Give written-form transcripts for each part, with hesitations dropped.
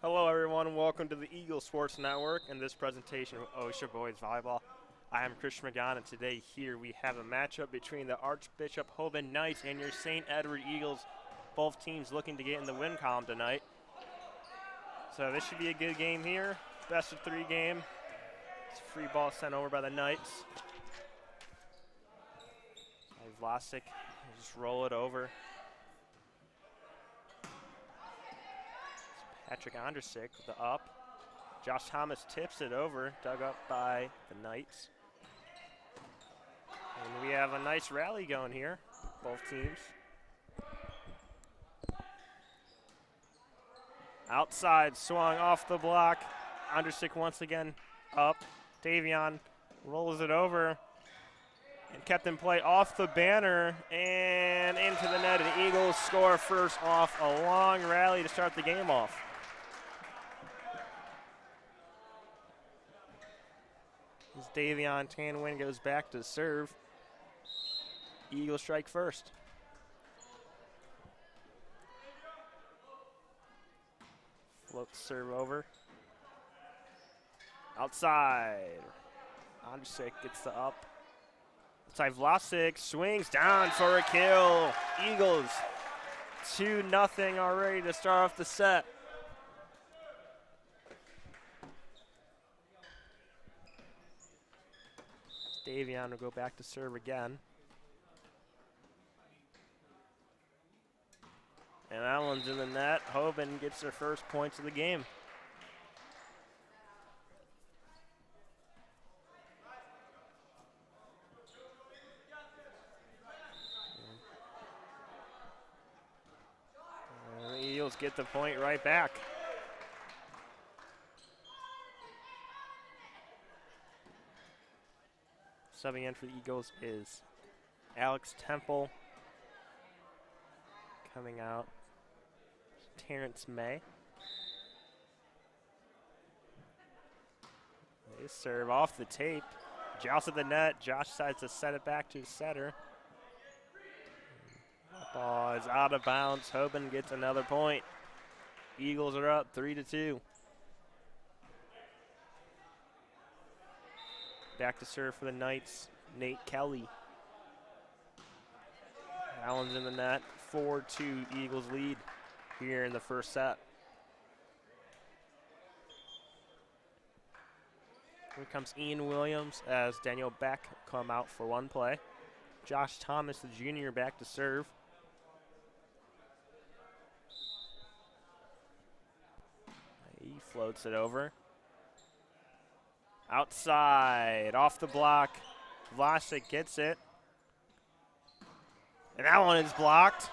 Hello everyone, welcome to the Eagle Sports Network and this presentation of OSHA Boys Volleyball. I am Chris McGon, and today here we have a matchup between the Archbishop Hoban Knights and your St. Edward Eagles. Both teams looking to get in the win column tonight. So this should be a good game here. Best of 3 game. It's a free ball sent over by the Knights. Vlasic just roll it over. Patrick Ondrasik with the up. Josh Thomas tips it over, dug up by the Knights. And we have a nice rally going here, both teams. Outside, swung off the block. Ondrasik once again up. Davion rolls it over and kept in play off the banner and into the net. And Eagles score first off a long rally to start the game off. As Davion Tanwin goes back to serve. Eagles strike first. Float serve over. Outside. Ondrasik gets the up. Outside Vlasic swings down for a kill. Eagles 2-0 already to start off the set. Davion will go back to serve again. And that one's in the net. Hoban gets their first points of the game. And the Eagles get the point right back. Subbing in for the Eagles is Alex Temple. Coming out, Terrence May. They serve off the tape. Joust at the net. Josh decides to set it back to the setter. Ball is out of bounds. Hoban gets another point. Eagles are up 3-2. Back to serve for the Knights, Nate Kelly. That one's in the net. 4-2 Eagles lead here in the first set. Here comes Ian Williams as Daniel Beck come out for one play. Josh Thomas, the junior, back to serve. He floats it over. Outside, off the block. Vlasic gets it. And that one is blocked.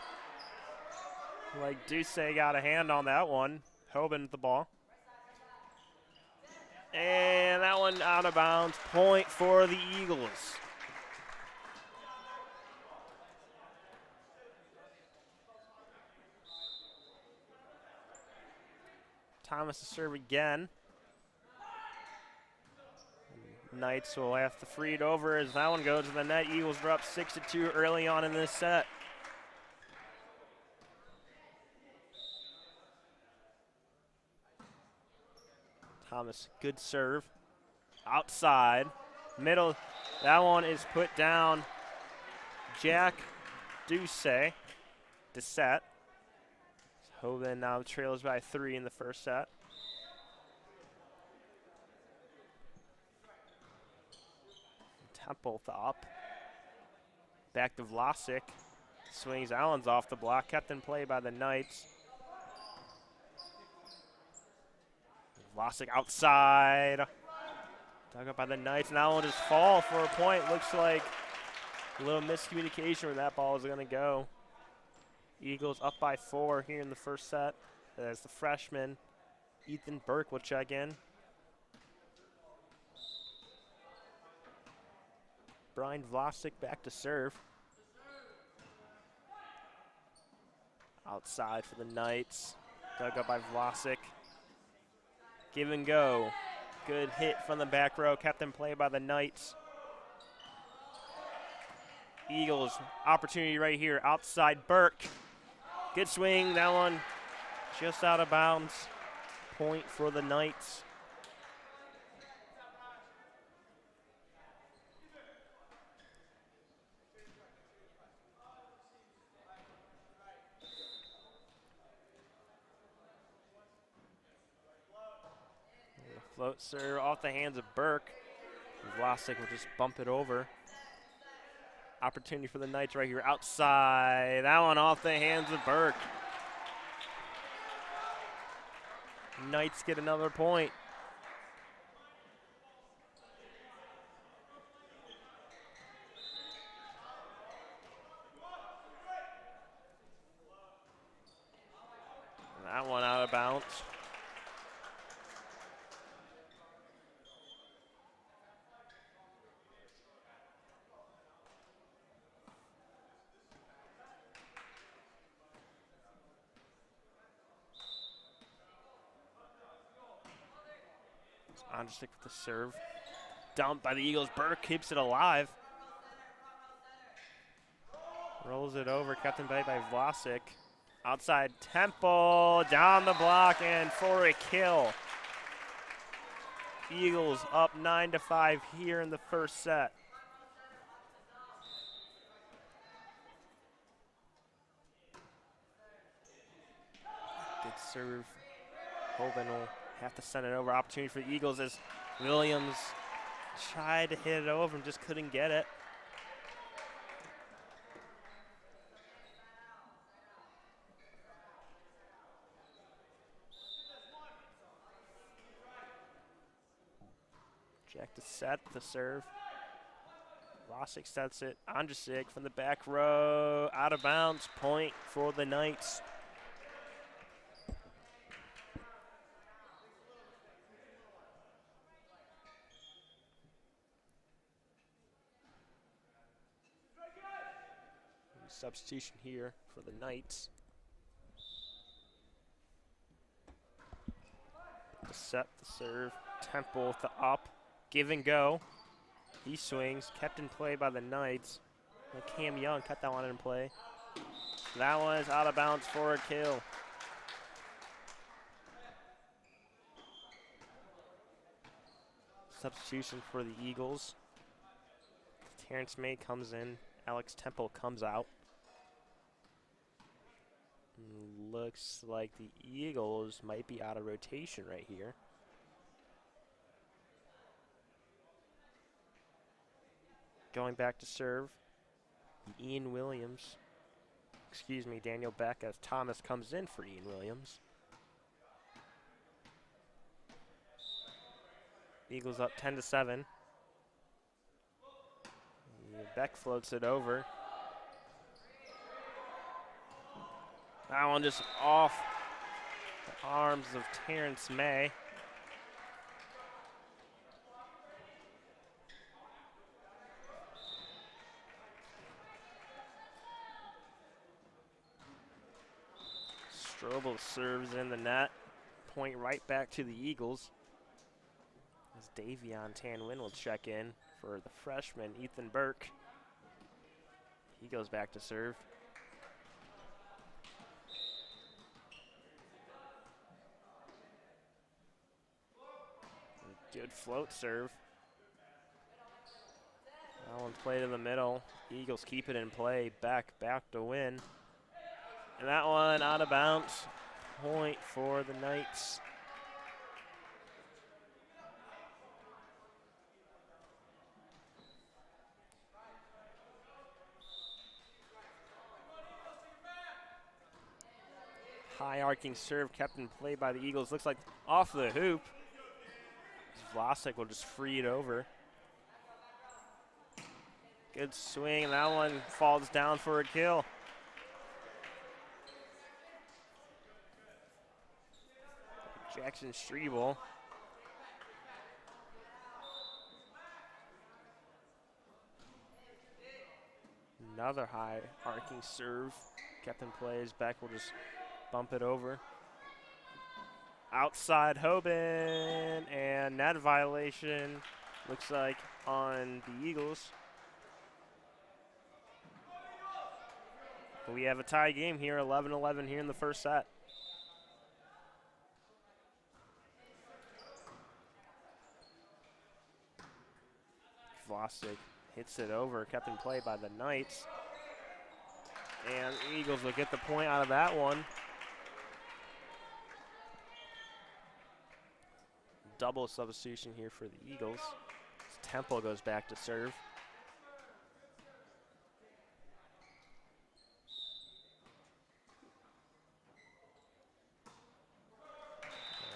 Like Duce got a hand on that one. Hoban with the ball. And that one out of bounds. Point for the Eagles. Thomas to serve again. Knights will have to free it over as that one goes to the net. Eagles are up 6-2 early on in this set. Thomas, good serve. Outside, middle. That one is put down. Jack Duce to set. Hoban now trails by 3 in the first set. Temple to up. Back to Vlasic. Swings Allen's off the block. Kept in play by the Knights. Vlasic outside. Dug up by the Knights. And Allen just fall for a point. Looks like a little miscommunication where that ball is going to go. Eagles up by 4 here in the first set. As the freshman Ethan Burke will check in. Brian Vlasic back to serve. Outside for the Knights. Dug up by Vlasic. Give and go. Good hit from the back row. Kept in play by the Knights. Eagles, opportunity right here. Outside Burke. Good swing. That one just out of bounds. Point for the Knights. Float serve off the hands of Burke. Vlasic will just bump it over. Opportunity for the Knights right here outside. That one off the hands of Burke. Knights get another point. That one out of bounds. Andrusik with the serve. Dumped by the Eagles. Burke keeps it alive. Rolls it over, kept in play by Vlasic. Outside Temple, down the block, and for a kill. Eagles up 9-5 here in the first set. Good serve. Hoban will have to send it over. Opportunity for the Eagles as Williams tried to hit it over and just couldn't get it. Jack to set the serve. Vlasic sets it. Andrusik from the back row. Out of bounds. Point for the Knights. Substitution here for the Knights. To set the serve. Temple with the up. Give and go. He swings. Kept in play by the Knights. And Cam Young cut that one in play. That one is out of bounds for a kill. Substitution for the Eagles. Terrence May comes in. Alex Temple comes out. Looks like the Eagles might be out of rotation right here. Going back to serve, Ian Williams. Excuse me, Daniel Beck as Thomas comes in for Ian Williams. Eagles up 10-7. Beck floats it over. That one just off the arms of Terrence May. Strobel serves in the net. Point right back to the Eagles. As Davion Tanwin will check in for the freshman, Ethan Burke. He goes back to serve. Good float serve. That one played in the middle. Eagles keep it in play. Back to win. And that one out of bounds. Point for the Knights. High arcing serve kept in play by the Eagles. Looks like off the hoop. Vlasic will just free it over. Good swing, and that one falls down for a kill. Jackson Strebel. Another high arcing serve kept in play. His back will just bump it over. Outside Hoban, and net violation looks like on the Eagles. We have a tie game here, 11-11 here in the first set. Vlasic hits it over, kept in play by the Knights. And the Eagles will get the point out of that one. Double substitution here for the Eagles. Temple goes back to serve.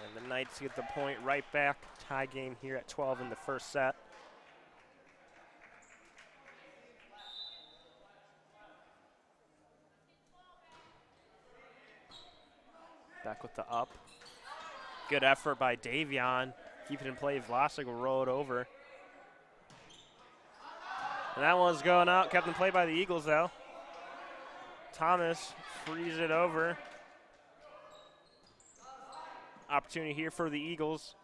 And the Knights get the point right back. Tie game here at 12 in the first set. Back with the up. Good effort by Davion. Keep it in play. Vlasic will roll it over. And that one's going out. Kept in play by the Eagles, though. Thomas frees it over. Opportunity here for the Eagles.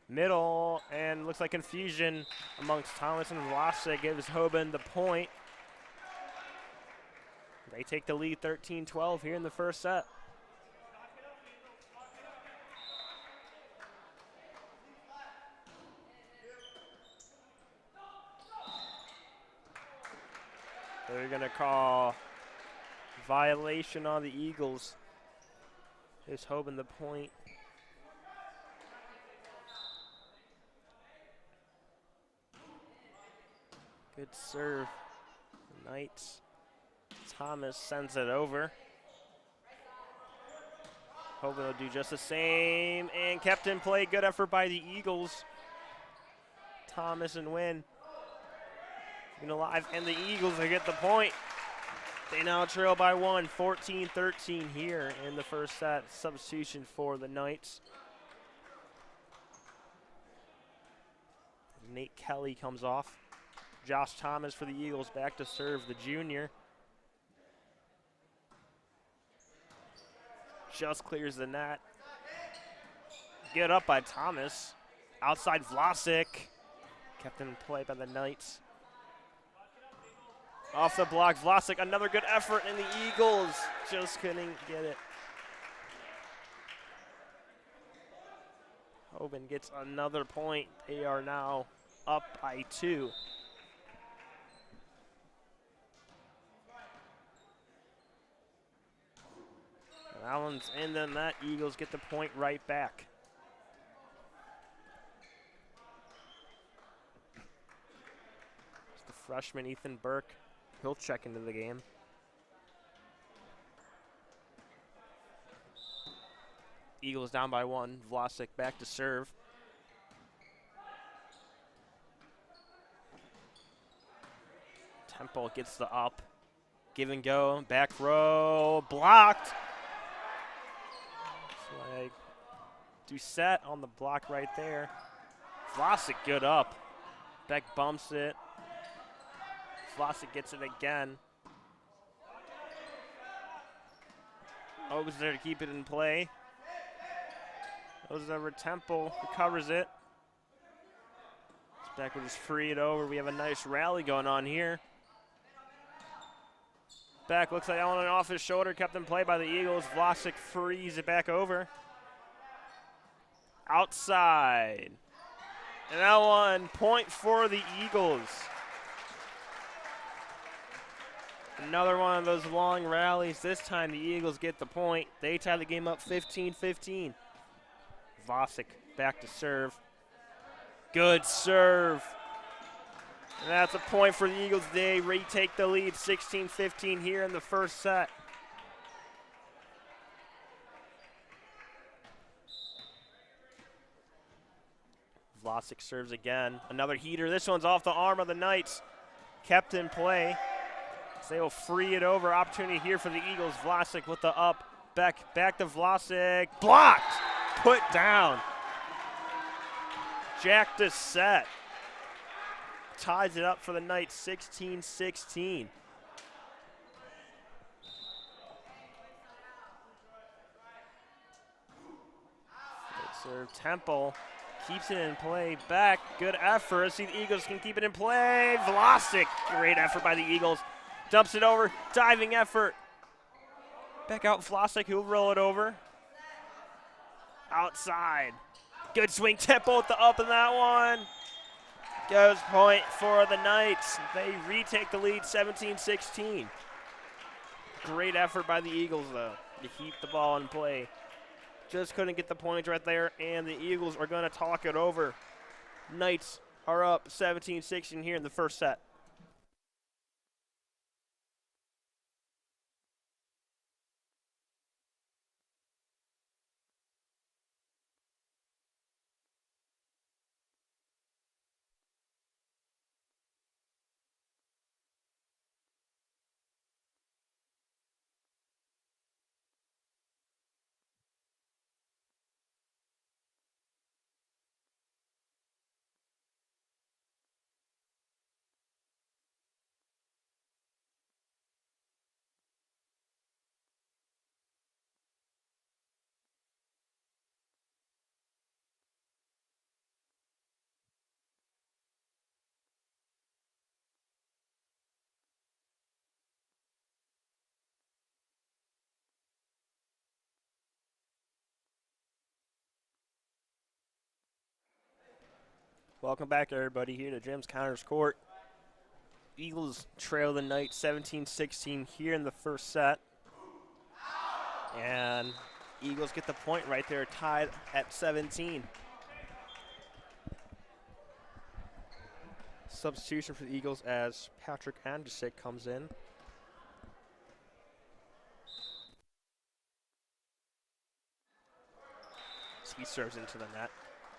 Middle, and looks like confusion amongst Thomas and Vlasic. Gives Hoban the point. They take the lead 13-12 here in the first set. They're going to call violation on the Eagles. Is Hoban the point? Good serve. The Knights. Thomas sends it over. Hoban will do just the same. And kept in play. Good effort by the Eagles. Thomas and Wynn. Alive, and the Eagles will get the point. They now trail by one, 14-13 here in the first set. Substitution for the Knights. Nate Kelly comes off. Josh Thomas for the Eagles back to serve the junior. Just clears the net. Get up by Thomas. Outside Vlasic. Kept in play by the Knights. Off the block, Vlasic, another good effort, and the Eagles just couldn't get it. Hoban gets another point. They are now up by 2. And that one's in the net. Eagles get the point right back. It's the freshman, Ethan Burke. He'll check into the game. Eagles down by 1. Vlasic back to serve. Temple gets the up. Give and go. Back row. Blocked. Flag. Doucette on the block right there. Vlasic good up. Beck bumps it. Vlasic gets it again. Hogan's there to keep it in play. Goes over Temple, recovers it. Beck will just free it over. We have a nice rally going on here. Beck looks like on and off his shoulder, kept in play by the Eagles. Vlasic frees it back over. Outside. And that one, point for the Eagles. Another one of those long rallies. This time the Eagles get the point. They tie the game up 15-15. Vlasic back to serve. Good serve. And that's a point for the Eagles. They retake the lead 16-15 here in the first set. Vlasic serves again. Another heater. This one's off the arm of the Knights. Kept in play. So they will free it over. Opportunity here for the Eagles. Vlasic with the up. Back to Vlasic. Blocked. Put down. Jack Doucette ties it up for the Knights 16-16. Serve Temple. Keeps it in play. Back. Good effort. See the Eagles can keep it in play. Vlasic. Great effort by the Eagles. Dumps it over. Diving effort. Back out Vlasic. He'll roll it over. Outside. Good swing. Temple with the up in that one. goes point for the Knights. They retake the lead 17-16. Great effort by the Eagles, though, to keep the ball in play. Just couldn't get the points right there, and the Eagles are going to talk it over. Knights are up 17-16 here in the first set. Welcome back, everybody, here to Jim's Counters Court. Eagles trail the Knights 17-16 here in the first set. And Eagles get the point right there, tied at 17. Substitution for the Eagles as Patrick Andrusik comes in. He serves into the net.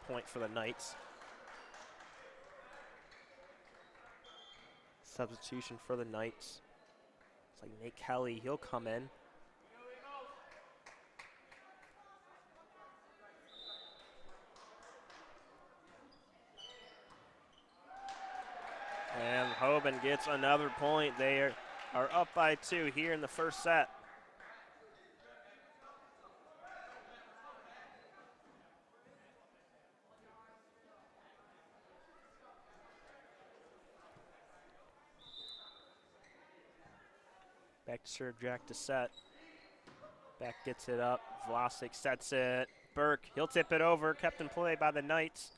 Point for the Knights. Substitution for the Knights. It's like Nate Kelly, he'll come in. And Hoban gets another point. They are up by 2 here in the first set. Back to serve, Jack to set. Back gets it up. Vlasic sets it. Burke, he'll tip it over. Kept in play by the Knights.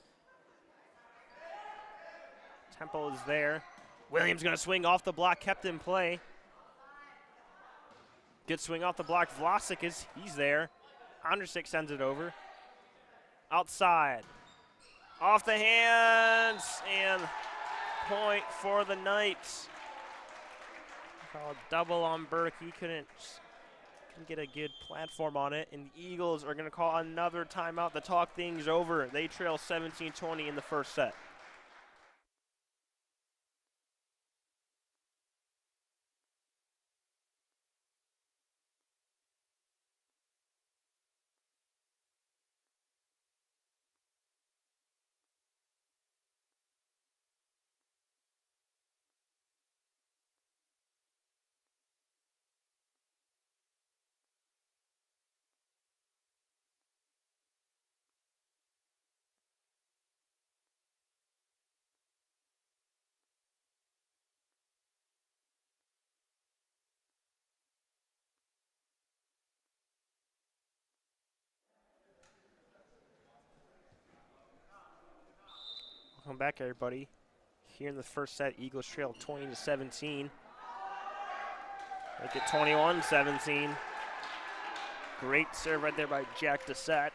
Temple is there. Williams going to swing off the block, kept in play. Good swing off the block. Vlasic he's there. Andrusik sends it over. Outside. Off the hands, and point for the Knights. Called double on Burke. He couldn't get a good platform on it, and the Eagles are going to call another timeout to talk things over. They trail 17-20 in the first set. Welcome back, everybody. Here in the first set, Eagles trail 20-17. Make it 21-17. Great serve right there by Jack to set.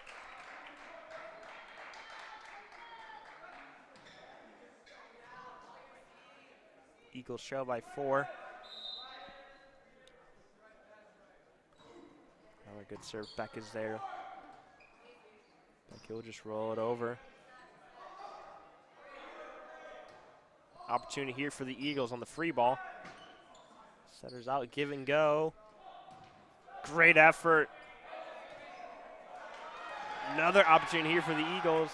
Eagles trail by 4. Another good serve. Beck is there. Beck, he'll just roll it over. Opportunity here for the Eagles on the free ball. Setters out, give and go. Great effort. Another opportunity here for the Eagles.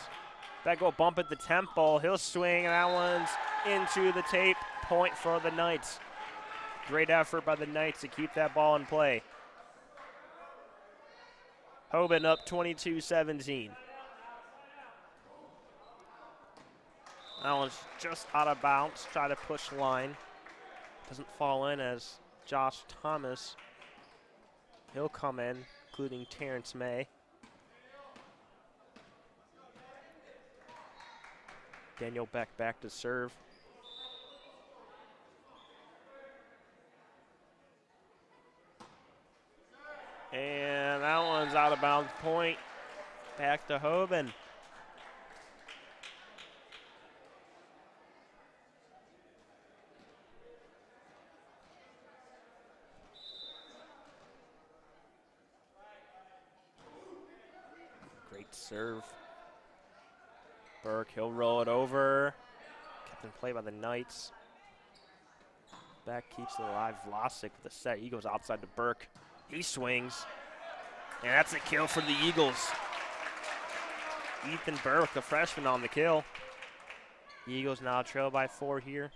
Beck will bump at the temple. He'll swing, and that one's into the tape. Point for the Knights. Great effort by the Knights to keep that ball in play. Hoban up 22-17. That one's just out of bounds. Try to push line. Doesn't fall in as Josh Thomas. He'll come in, including Terrence May. Daniel Beck back to serve. And that one's out of bounds point. Back to Hoban. Great serve. Burke, he'll roll it over. Kept in play by the Knights. Beck keeps it alive. Vlasic with the set. He goes outside to Burke. He swings. And that's a kill for the Eagles. Ethan Burke, the freshman, on the kill. The Eagles now trail by 4 here.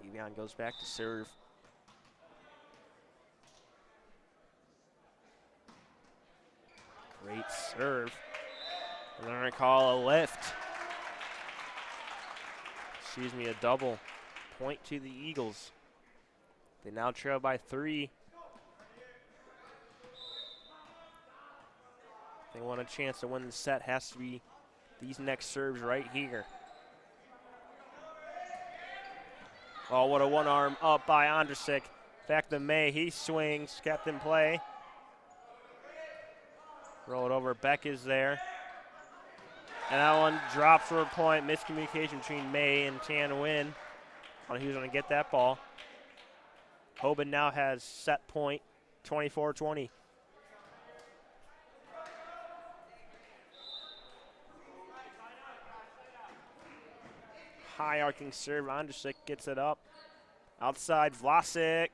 Davion goes back to serve. Great serve. And they're going to call a lift. Excuse me, a double. Point to the Eagles. They now trail by 3. They want a chance to win the set. Has to be these next serves right here. Oh, what a one-arm up by Ondrasik. Back to May. He swings. Kept in play. Roll it over. Beck is there. And that one drops for a point. Miscommunication between May and Tan Nguyen on who's going to get that ball. Hoban now has set point, 24-20. High arcing serve. Ondrasik gets it up. Outside, Vlasic.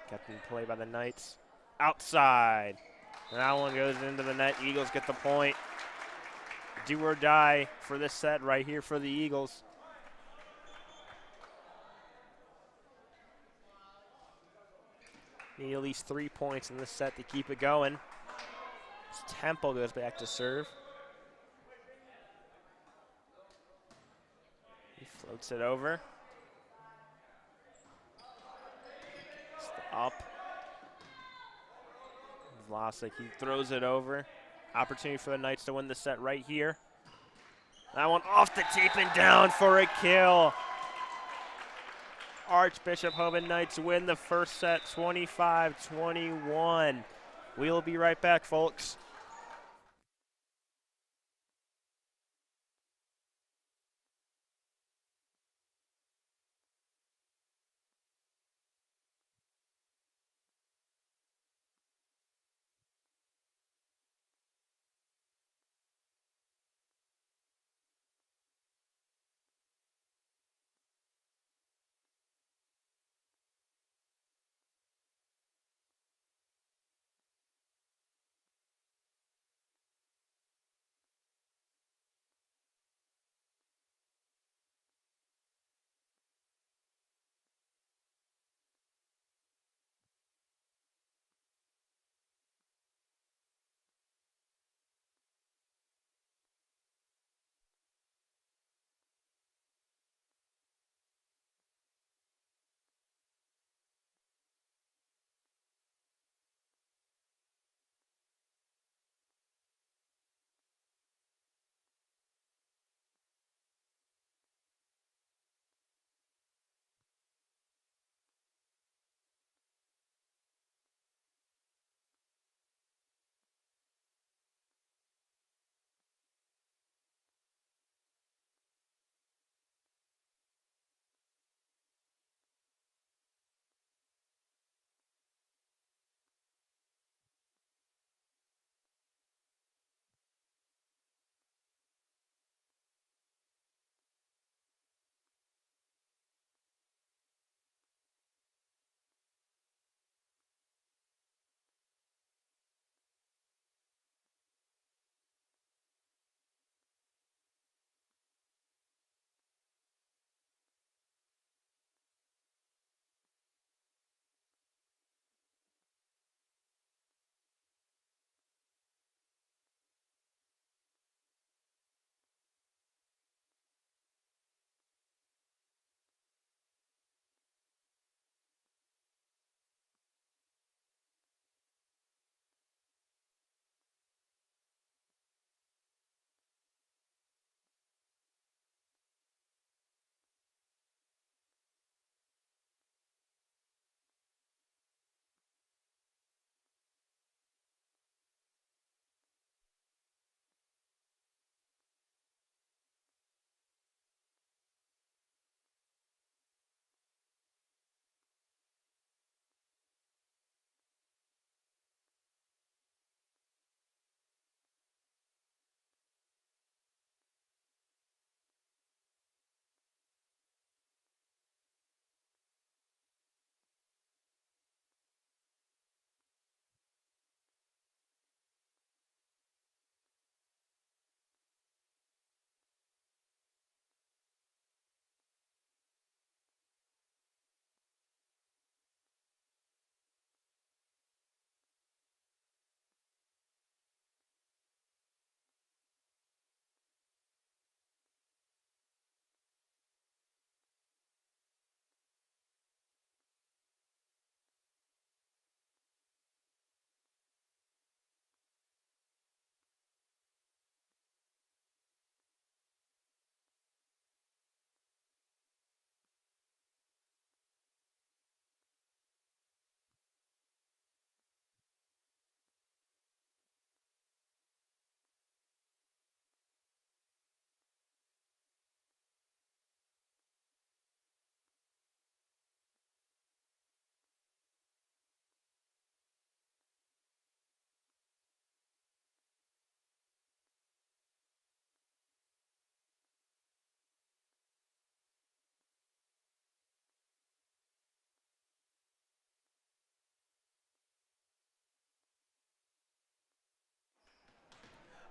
Kept in play by the Knights. Outside. And that one goes into the net. Eagles get the point. Do or die for this set right here for the Eagles. Need at least 3 points in this set to keep it going. Temple goes back to serve. He floats it over. Up. Vlasic, he throws it over. Opportunity for the Knights to win the set right here. That one off the tape and down for a kill. Archbishop Hoban Knights win the first set 25-21. We'll be right back, folks.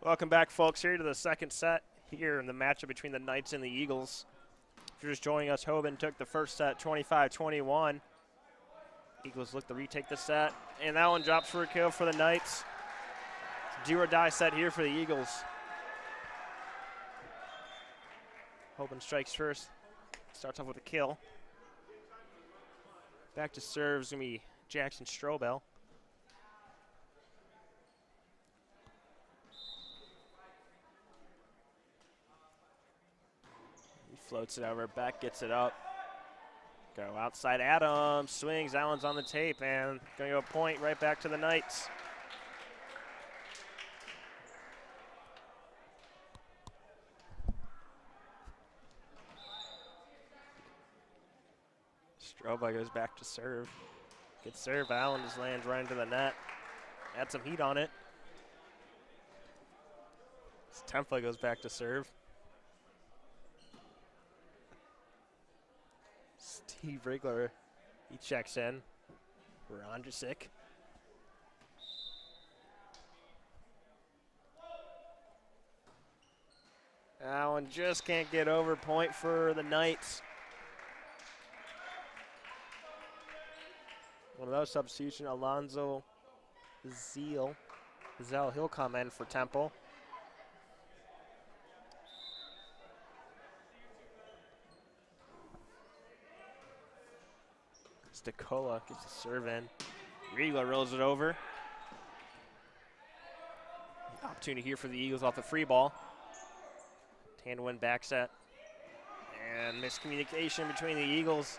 Welcome back, folks, here to the second set here in the matchup between the Knights and the Eagles. If you're just joining us, Hoban took the first set 25-21. Eagles look to retake the set, and that one drops for a kill for the Knights. Do-or-die set here for the Eagles. Hoban strikes first, starts off with a kill. Back to serve is going to be Jackson Strobel. Floats it over, Beck gets it up. Go outside, Adams swings, that one's on the tape, and going to go point right back to the Knights. Stroba goes back to serve. Gets served, Allen just lands right into the net. Add some heat on it. Templa goes back to serve. Steve Rigler, he checks in for Andrzejczyk. That one just can't get over, point for the Knights. One of those substitution, Alonzo Zell, he'll come in for Temple. Decola gets the serve in. Riegler rolls it over. Opportunity here for the Eagles off the free ball. Tandwin back set. And miscommunication between the Eagles.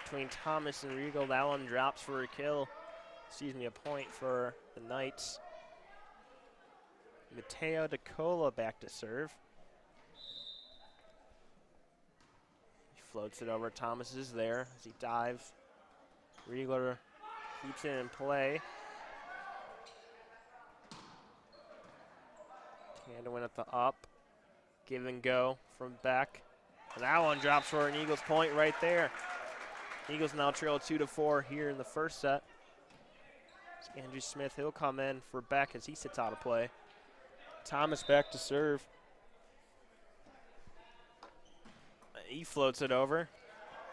Between Thomas and Riegel. That one drops for a kill. Excuse me, a point for the Knights. Mateo Decola back to serve. He floats it over. Thomas is there as he dives. Riegler keeps it in play. Tandwin at the up. Give and go from Beck. And that one drops for an Eagles point right there. Eagles now trail 2-4 here in the first set. Andrew Smith, he'll come in for Beck as he sits out of play. Thomas back to serve. He floats it over.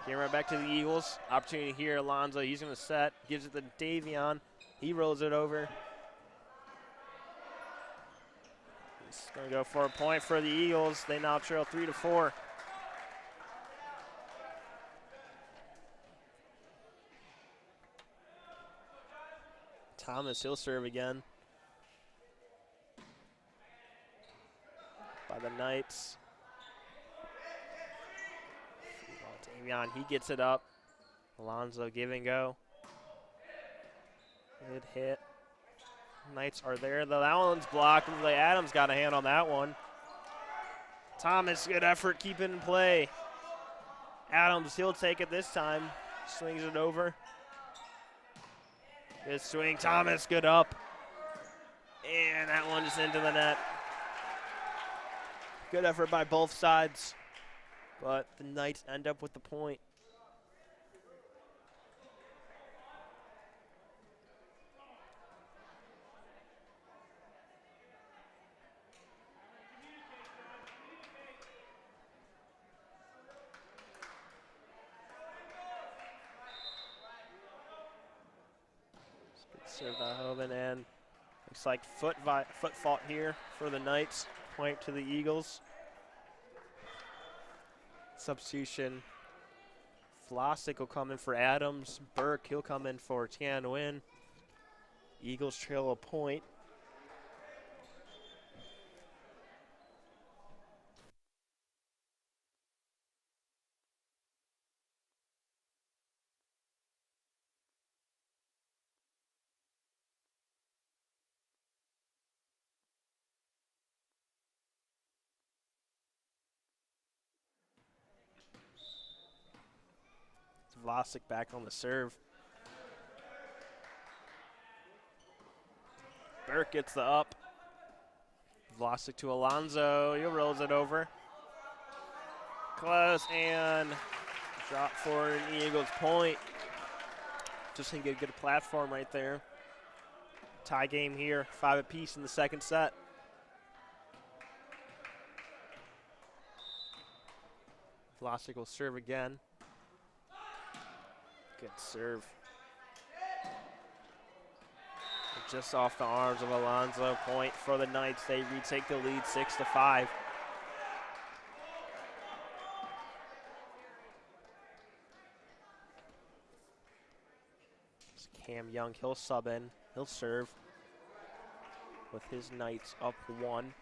Getting right back to the Eagles. Opportunity here, Alonzo, he's going to set. Gives it to Davion. He rolls it over. He's going to go for a point for the Eagles. They now trail 3-4. Thomas, he'll serve again. By the Knights. Davion, he gets it up. Alonzo give and go. Good hit. Knights are there, though. That one's blocked. Like Adams got a hand on that one. Thomas, good effort, keep it in play. Adams, he'll take it this time. Swings it over. Good swing, Thomas, good up. And that one just into the net. Good effort by both sides. But the Knights end up with the point. Served by Hoban, and looks like foot fault here for the Knights. Point to the Eagles. Substitution. Vlasic will come in for Adams. Burke, he'll come in for Tian Nguyen. Eagles trail a point. Vlasic back on the serve. Burke gets the up. Vlasic to Alonzo. He rolls it over. Close and drop for an Eagles point. Just to get a good platform right there. Tie game here, 5 apiece in the second set. Vlasic will serve again. Good serve. Just off the arms of Alonso. Point for the Knights. They retake the lead 6-5. Cam Young, he'll sub in. He'll serve with his Knights up 1.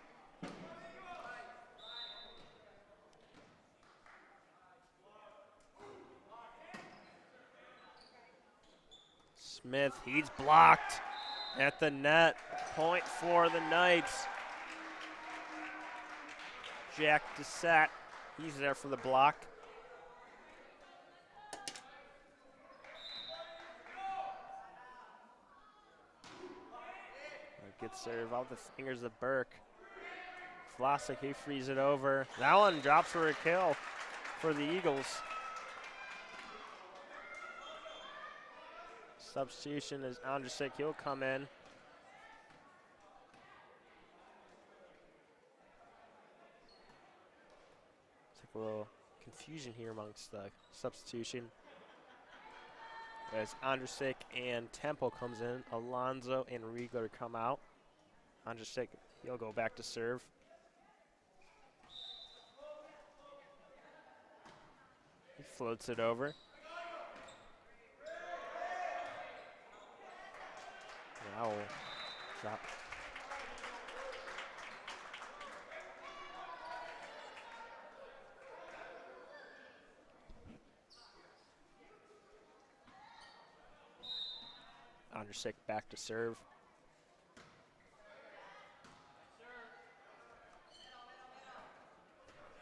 Smith, he's blocked at the net. Point for the Knights. Jack Dissat, he's there for the block. Good serve off the fingers of Burke. Vlasic, he frees it over. That one drops for a kill for the Eagles. Substitution is Andrzej, he'll come in. It's like a little confusion here amongst the substitution. As Andrzej and Tempo comes in, Alonso and Riegler come out. Andrzej, he'll go back to serve. He floats it over. Now we'll drop. Andrzej back to serve.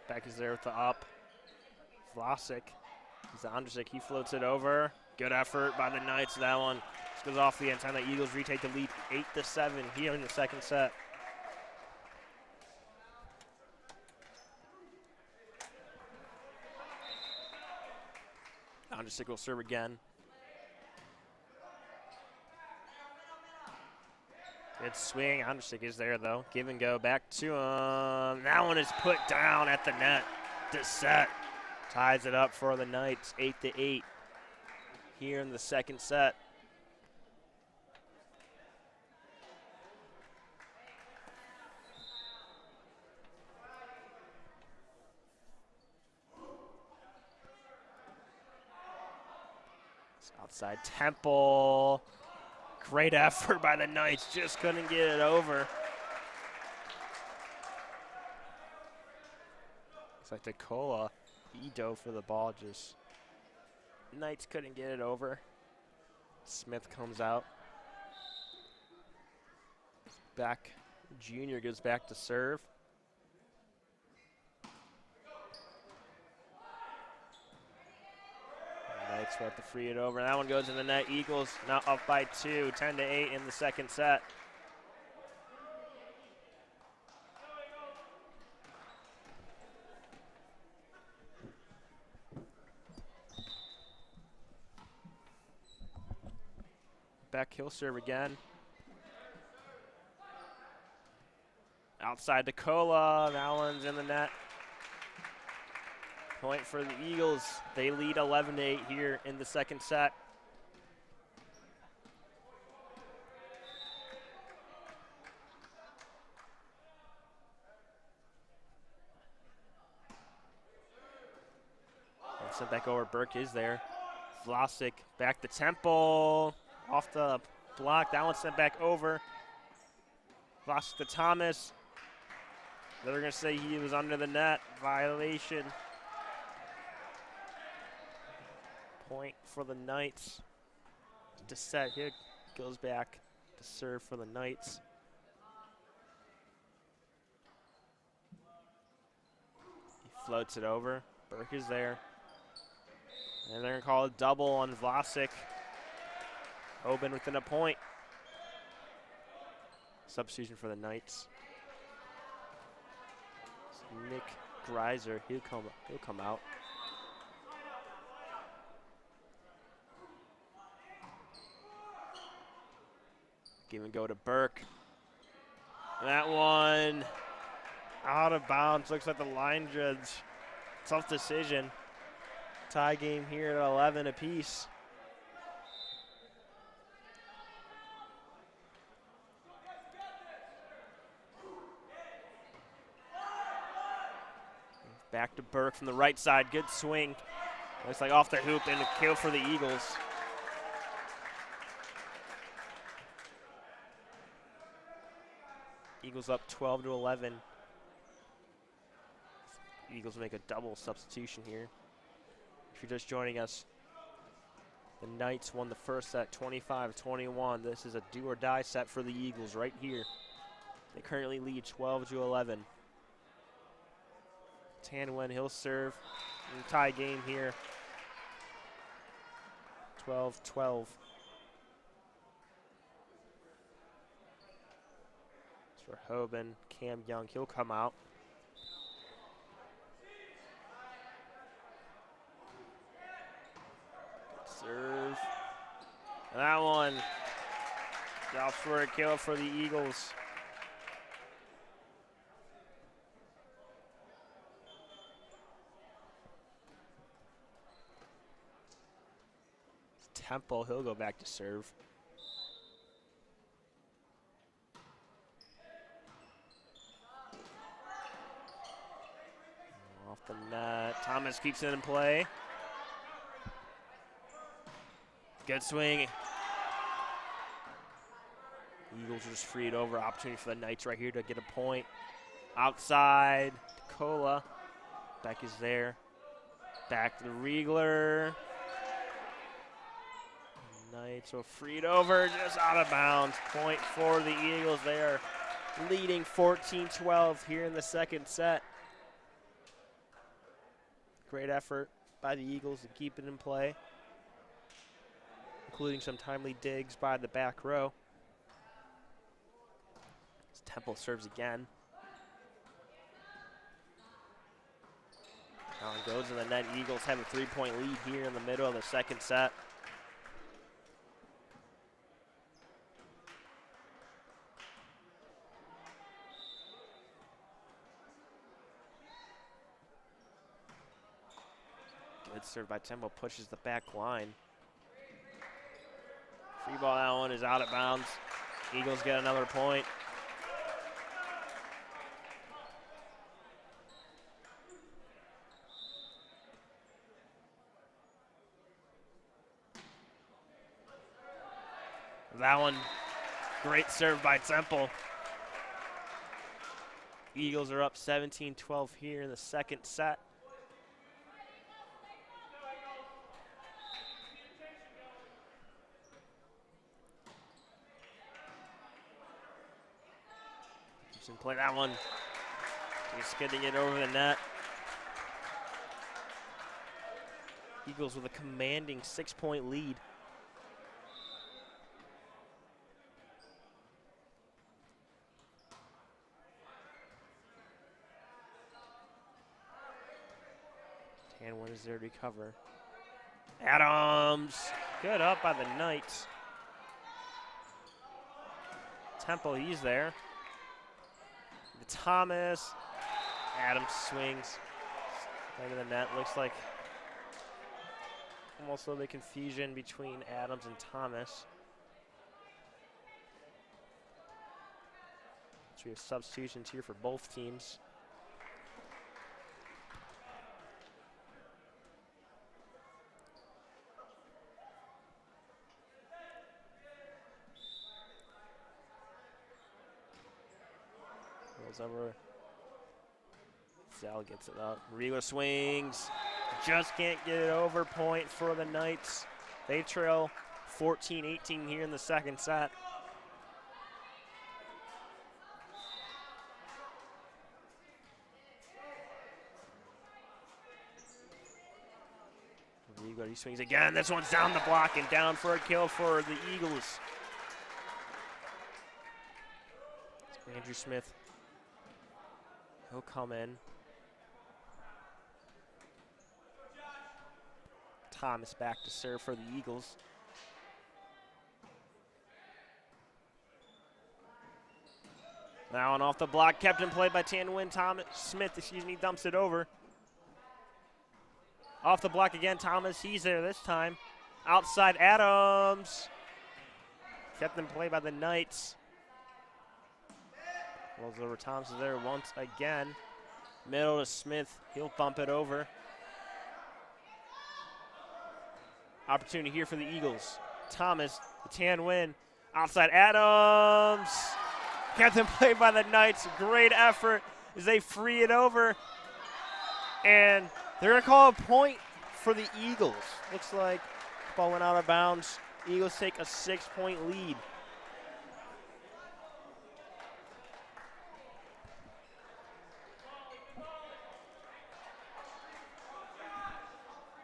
Beck is there with the up. Vlasic. Andrzej, he floats it over. Good effort by the Knights. That one just goes off the antenna. Eagles retake the lead 8-7 here in the second set. Andrzej will serve again. Good swing. Andrzej is there, though. Give and go back to him. That one is put down at the net. Dissat ties it up for the Knights, 8-8 here in the second set. It's outside Temple. Great effort by the Knights, just couldn't get it over. Looks like DeCola, he dove for the ball, just Knights couldn't get it over. Smith comes out. Back, Junior goes back to serve. Knights will have to free it over. That one goes in the net. Eagles now up by 2, 10-8 in the second set. Beck, he'll serve again. Outside DeCola, that one's in the net. Point for the Eagles. They lead 11-8 here in the second set. And sent back over. Burke is there. Vlasic back to Temple. Off the block. That one sent back over. Vlasic to Thomas. They're going to say he was under the net. Violation. Point for the Knights. Dissat here goes back to serve for the Knights. He floats it over. Burke is there. And they're going to call a double on Vlasic. Hoban within a point. Substitution for the Knights. Nick Greiser, he'll come out. Give and go to Burke. That one out of bounds. Looks like the line judge Tough decision. Tie game here at 11 apiece. Back to Burke from the right side. Good swing. Looks like off the hoop and a kill for the Eagles. Eagles up 12-11. Eagles make a double substitution here. If you're just joining us, the Knights won the first set 25-21. This is a do or die set for the Eagles right here. They currently lead 12-11. Tanwin, he'll serve. And tie game here. 12-12. For Hoban, Cam Young, he'll come out. Serve. And that one drops for a kill for the Eagles. Temple, he'll go back to serve. Off the net. Thomas keeps it in play. Good swing. Eagles just freed over. Opportunity for the Knights right here to get a point. Outside. Cola. Beck is there. Back to the Riegler. Knights will freed over, just out of bounds. Point for the Eagles. They are leading 14-12 here in the second set. Great effort by the Eagles to keep it in play, including some timely digs by the back row. As Temple serves again. Allen goes in the net. Eagles have a 3-point lead here in the middle of the second set. Good serve by Temple, pushes the back line. Free ball, that one is out of bounds. Eagles get another point. That one, great serve by Temple. Eagles are up 17-12 here in the second set. Play that one. Just getting it over the net. Eagles with a commanding 6-point lead. Tanwin is there to recover. Adams, good up by the Knights. Temple, he's there. Thomas, Adams swings into the net. Looks like almost a little bit of confusion between Adams and Thomas. So we have substitutions here for both teams. Over. Zal gets it up. Riegler swings. Just can't get it over. Point for the Knights. They trail 14-18 here in the second set. Riegler, he swings again. This one's down the block and down for a kill for the Eagles. Andrew Smith. He'll come in. Thomas back to serve for the Eagles. That one off the block, kept in play by Tanwin. Thomas Smith, dumps it over. Off the block again, Thomas. He's there this time. Outside, Adams. Kept in play by the Knights. Rolls over, Thomas is there once again. Middle to Smith. He'll bump it over. Opportunity here for the Eagles. Thomas, the tan win. Outside, Adams. Kept in play by the Knights. Great effort as they free it over. And they're going to call a point for the Eagles. Looks like the ball went out of bounds. Eagles take a 6-point lead.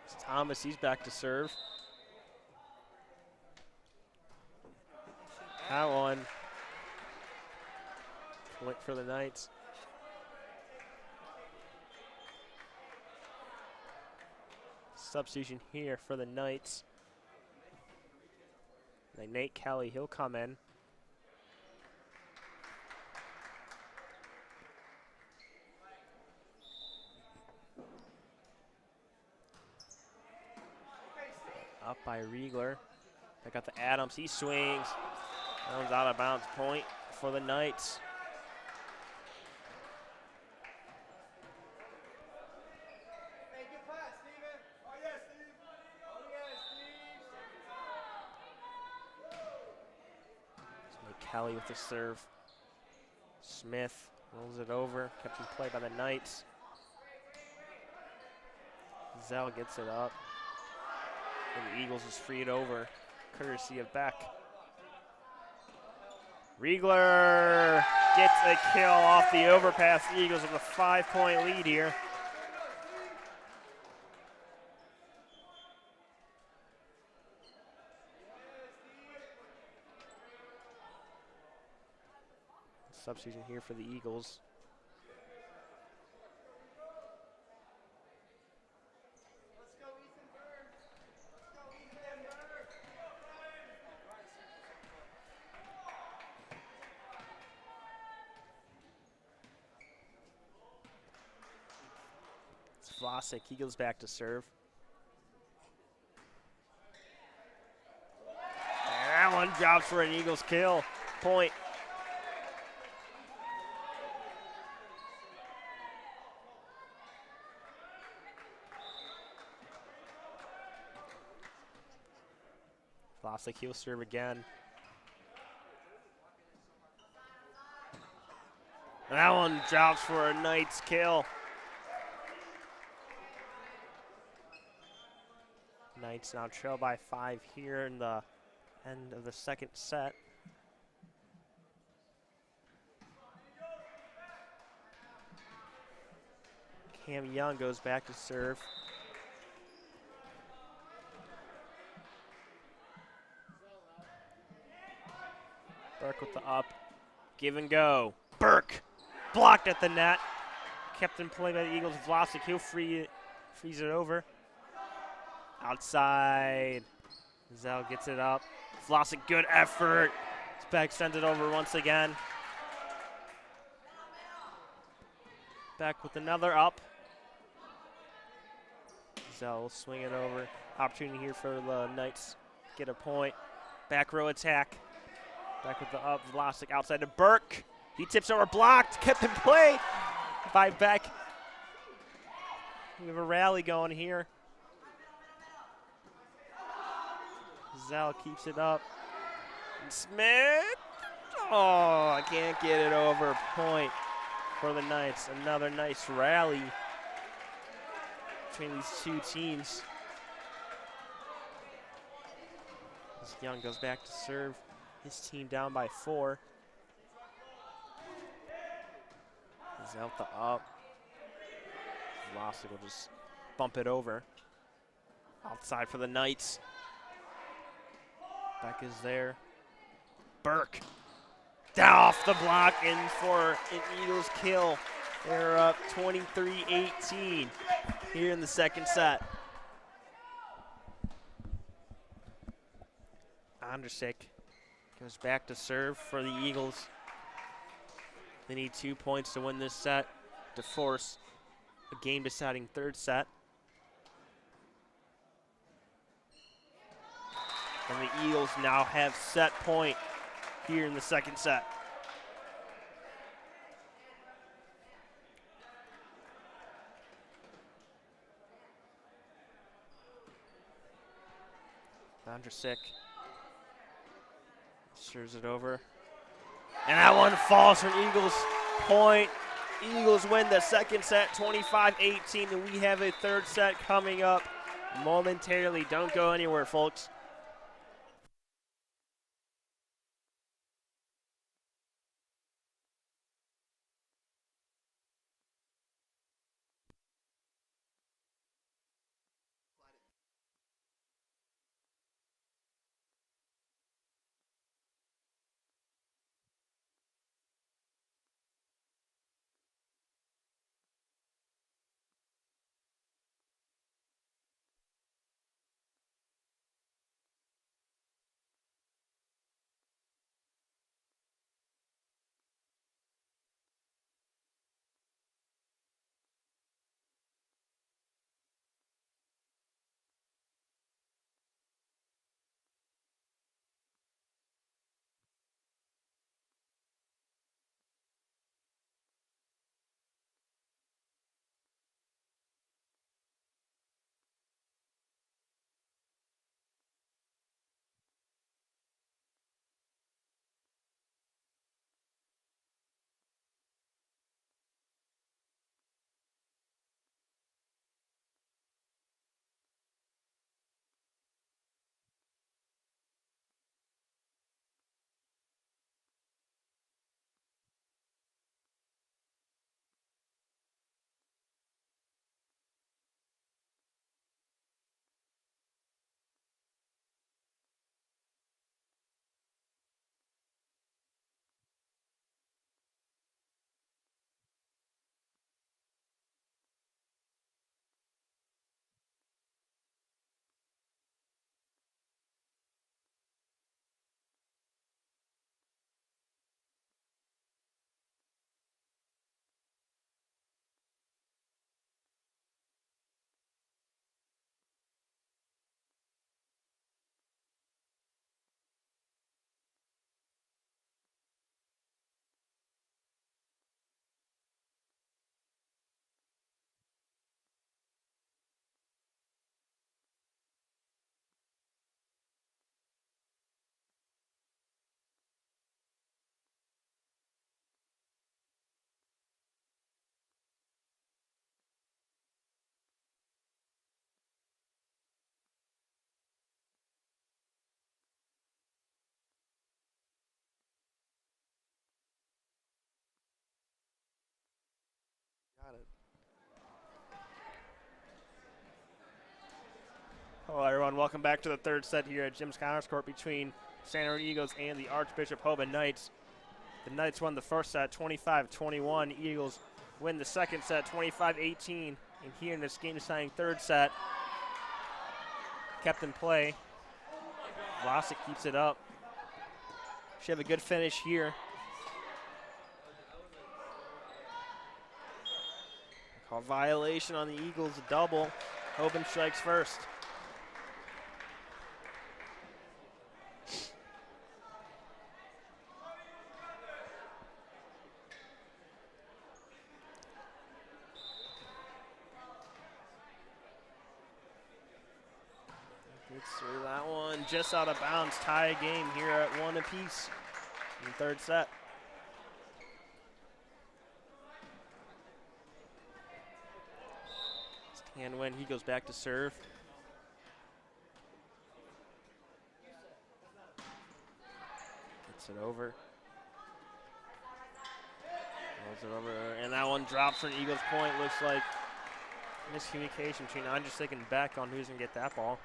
It's Thomas, he's back to serve. That one. Point for the Knights. Substitution here for the Knights. And Nate Kelly, he'll come in. Up by Riegler. They got the Adams, he swings. That one's out of bounds, point for the Knights. Kelly with the serve. Smith rolls it over, kept in play by the Knights. Zell gets it up. And the Eagles just free it over, courtesy of Beck. Riegler gets a kill off the overpass. Eagles with a 5-point lead here. Substitution here for the Eagles. It's Vlasic, he goes back to serve. And that one drops for an Eagles kill. Point. Vlasic, he'll serve again. And that one drops for a Knights kill. Knights now trail by 5 here in the end of the second set. Cam Young goes back to serve. Burke with the up, give and go. Burke blocked at the net. Kept in play by the Eagles. Vlasic, he'll freeze it over. Outside, Zell gets it up. Vlasic, good effort. Beck sends it over once again. Beck with another up. Zell will swing it over. Opportunity here for the Knights. Get a point. Back row attack. Back with the up, Vlasic outside to Burke. He tips over, blocked, kept in play by Beck. We have a rally going here. Zell keeps it up. And Smith, oh, I can't get it over. Point for the Knights. Another nice rally between these two teams. As Young goes back to serve. His team down by 4. He's out the up. Vlasic will just bump it over. Outside for the Knights. Beck is there. Burke. Down off the block in for an Eagles kill. They're up 23-18 here in the second set. Andrusik goes back to serve for the Eagles. They need 2 points to win this set to force a game-deciding third set. And the Eagles now have set point here in the second set. Vondrasek serves it over. And that one falls for an Eagles point. Eagles win the second set 25-18, and we have a third set coming up momentarily. Don't go anywhere, folks. Got it. Hello, everyone. Welcome back to the third set here at Jim's Connors Court between Santa Rosa Eagles and the Archbishop Hoban Knights. The Knights won the first set 25-21. Eagles win the second set 25-18. And here in this game-deciding third set, kept in play. Vlasic keeps it up. Should have a good finish here. Call violation on the Eagles, a double. Hoban strikes first. Gets through that one, just out of bounds. Tie a game here at one apiece in the third set. And when he goes back to serve. Gets it over. Rolls it over, and that one drops for an Eagles point. Looks like miscommunication between Andrzej and Beck on who's going to get that ball.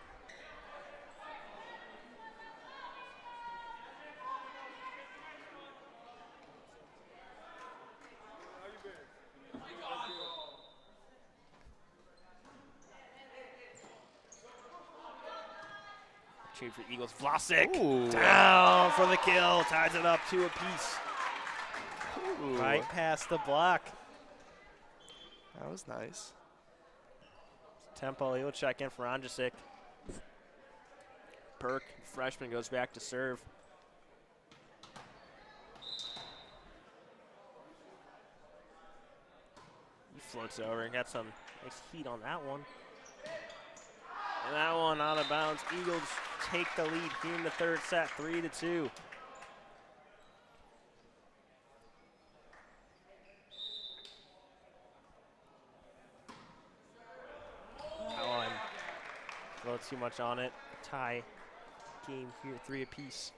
For Eagles, Vlasic down for the kill, ties it up 2 apiece. Right past the block. That was nice. Tempo, he'll check in for Andrzej. Burke, freshman, goes back to serve. He floats over and got some nice heat on that one. And that one out of bounds. Eagles take the lead here in the third set, 3-2. That one, a little too much on it. Tie game here, 3 apiece.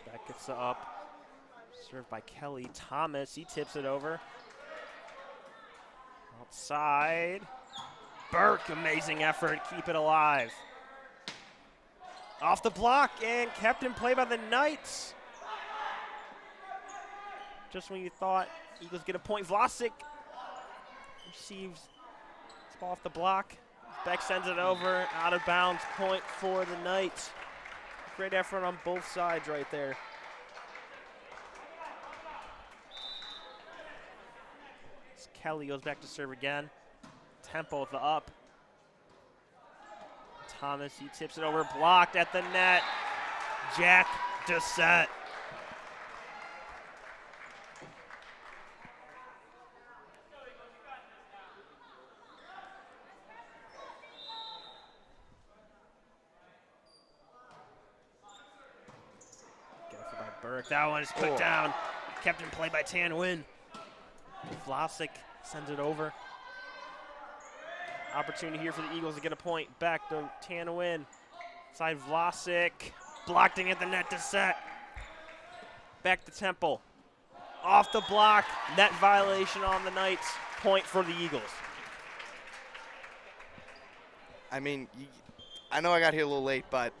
That gets it up. Served by Kelly Thomas. He tips it over. Outside. Burke, amazing effort. Keep it alive. Off the block and kept in play by the Knights. Just when you thought Eagles get a point, Vlasic receives this ball off the block. Beck sends it over, out of bounds, point for the Knights. Great effort on both sides right there. As Kelly goes back to serve again. Tempo with the up. Thomas, he tips it over, blocked at the net. Jack Dissett. Burke, that one is put down. Kept in play by Tan Nguyen. Vlasic sends it over. Opportunity here for the Eagles to get a point. Back to Tan Nguyen. Side Vlasic. Blocking at the net to set. Back to Temple. Off the block. Net violation on the Knights. Point for the Eagles. I mean, I know I got here a little late, but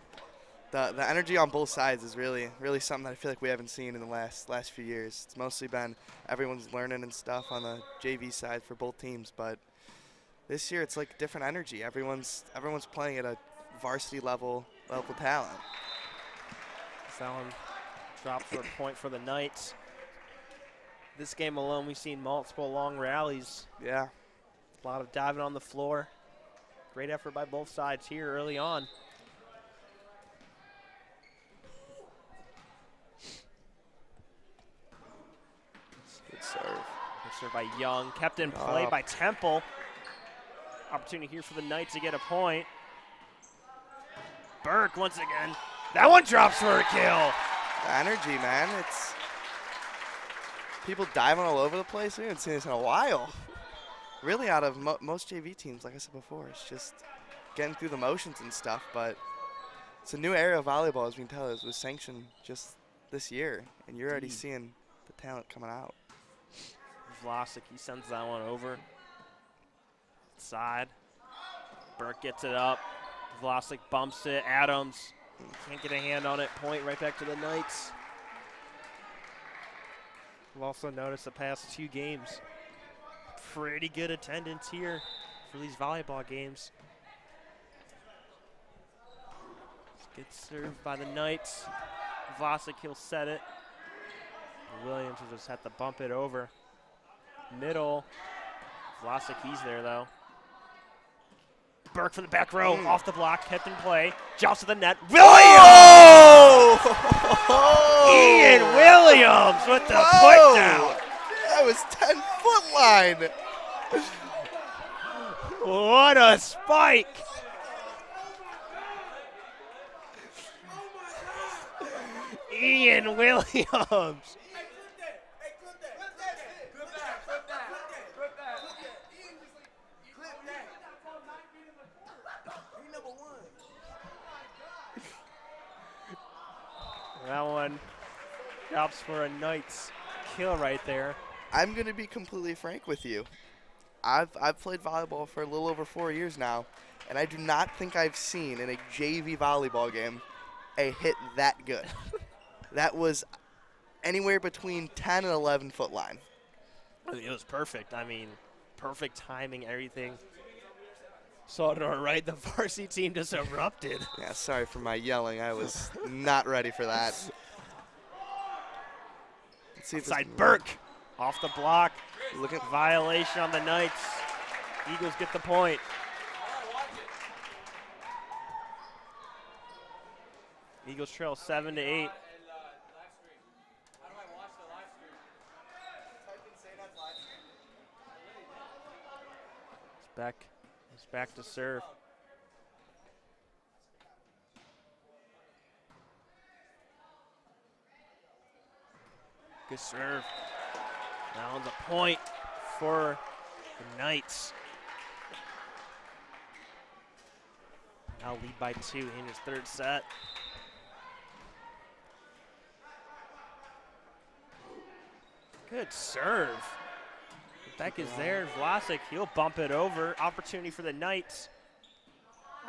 the energy on both sides is really something that I feel like we haven't seen in the last few years. It's mostly been everyone's learning and stuff on the JV side for both teams, but this year it's like different energy. Everyone's playing at a varsity level talent. That one drops for a point for the Knights. This game alone, we've seen multiple long rallies. Yeah. A lot of diving on the floor. Great effort by both sides here early on. Good serve. Good serve by Young. Kept in play by Temple. Opportunity here for the Knights to get a point. Burke once again. That one drops for a kill. The energy, man. It's people diving all over the place. We haven't seen this in a while. Really, out of most JV teams, like I said before, it's just getting through the motions and stuff. But it's a new era of volleyball, as we can tell. It was sanctioned just this year, and you're already seeing the talent coming out. Vlasic, he sends that one over. Side. Burke gets it up. Vlasic bumps it. Adams can't get a hand on it. Point right back to the Knights. We've also noticed the past 2 games. Pretty good attendance here for these volleyball games. Gets served by the Knights. Vlasic, he'll set it. Williams will just have to bump it over. Middle. Vlasic, he's there though. Burke from the back row, off the block, kept in play. Jumps to the net. Williams! Ian Williams with the put down. That was 10-foot line. What a spike. Ian Williams. That one drops for a Knights kill right there. I'm going to be completely frank with you. I've played volleyball for a little over 4 years now, and I do not think I've seen in a JV volleyball game a hit that good. That was anywhere between 10 and 11-foot line. It was perfect. I mean, perfect timing, everything. Saw it all right. The varsity team just erupted. Yeah, sorry for my yelling. I was not ready for that. see if Outside Burke off the block. Look at Violation on the Knights. Eagles get the point. Eagles trail 7-8. It's back to serve. Good serve. That one's a point for the Knights. Now lead by 2 in his third set. Good serve. Beck is there. Vlasic, he'll bump it over. Opportunity for the Knights.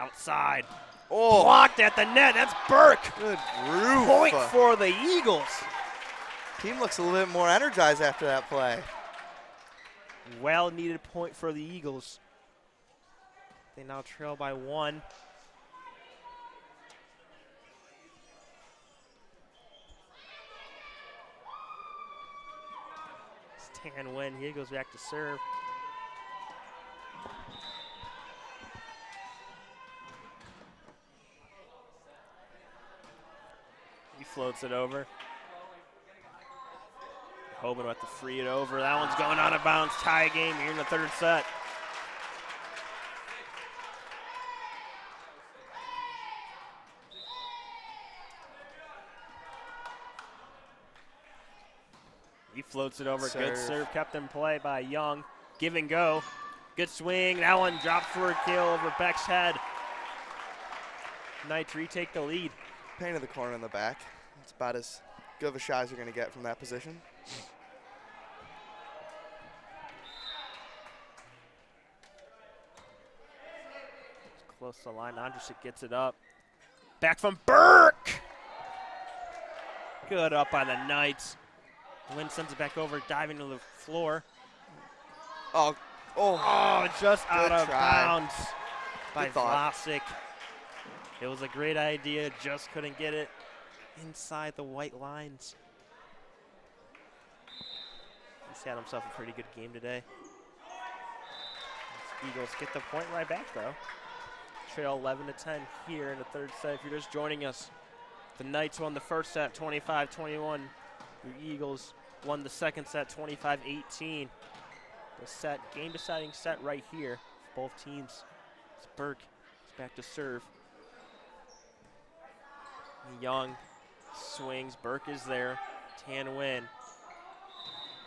Outside. Oh, Blocked at the net. That's Burke. good roof. Point for the Eagles. Team looks a little bit more energized after that play. Well-needed point for the Eagles. They now trail by 1. Tan win. He goes back to serve. He floats it over. Hoban with to free it over. That one's going out of bounds. Tie game here in the third set. He floats it over. Good serve kept in play by Young. Give and go. Good swing. That one dropped for a kill over Beck's head. Knights retake the lead. Painted the corner in the back. It's about as good of a shot as you're going to get from that position. Close to the line. Andrusic gets it up. Back from Burke. Good up by the Knights. Wynn sends it back over, diving to the floor. Oh, just out of try. bounds by Good thought. Vlasic. It was a great idea, just couldn't get it inside the white lines. He's had himself a pretty good game today. Eagles get the point right back, though. Trail 11-10 here in the third set. If you're just joining us, the Knights won the first set 25-21. The Eagles won the second set 25-18. The game-deciding set right here for both teams. It's Burke. He's back to serve. Young swings. Burke is there. Tan win.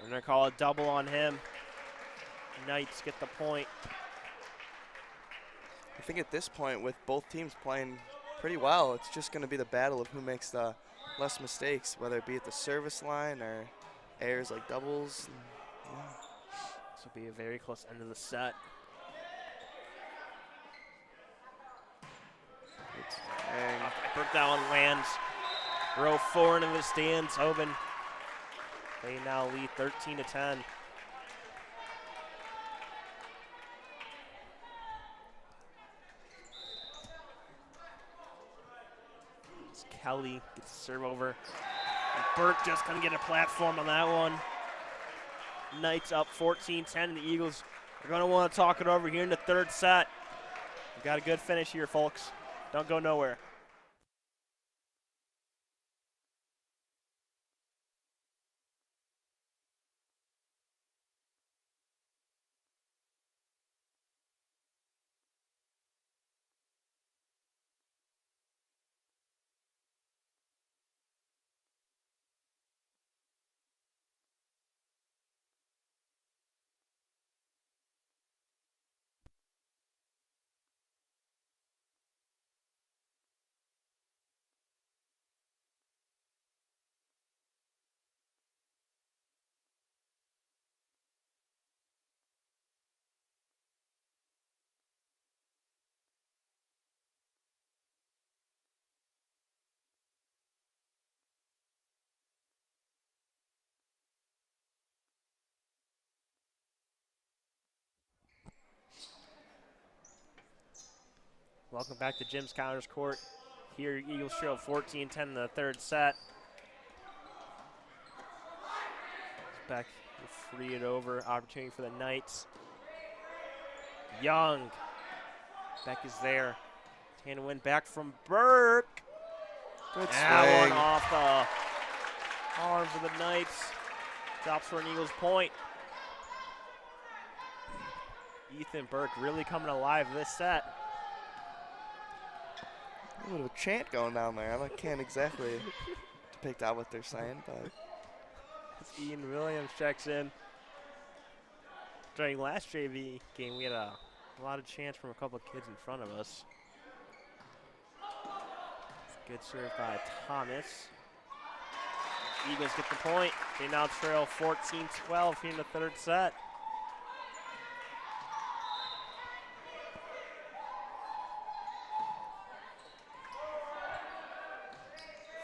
We're going to call a double on him. Knights get the point. I think at this point, with both teams playing pretty well, it's just going to be the battle of who makes the less mistakes, whether it be at the service line or errors like doubles. Yeah. This will be a very close end of the set. Burke, that one lands. Row 4 into the stands. Hoban, they now lead 13-10. Kelly gets the serve over. And Burke just couldn't get a platform on that one. Knights up 14-10. The Eagles are going to want to talk it over here in the third set. We've got a good finish here, folks. Don't go nowhere. Welcome back to Jim's Counters Court. Here, Eagles trail 14-10 in the third set. Beck will free it over. Opportunity for the Knights. Young. Beck is there. Tana win back from Burke. Good That swing. one off the arms of the Knights. Drops for an Eagles point. Ethan Burke really coming alive this set. A little chant going down there. I can't exactly depict out what they're saying, but As Ian Williams checks in. During last JV game, we had a lot of chants from a couple of kids in front of us. Good serve by Thomas. Eagles get the point. They now trail 14-12 here in the third set.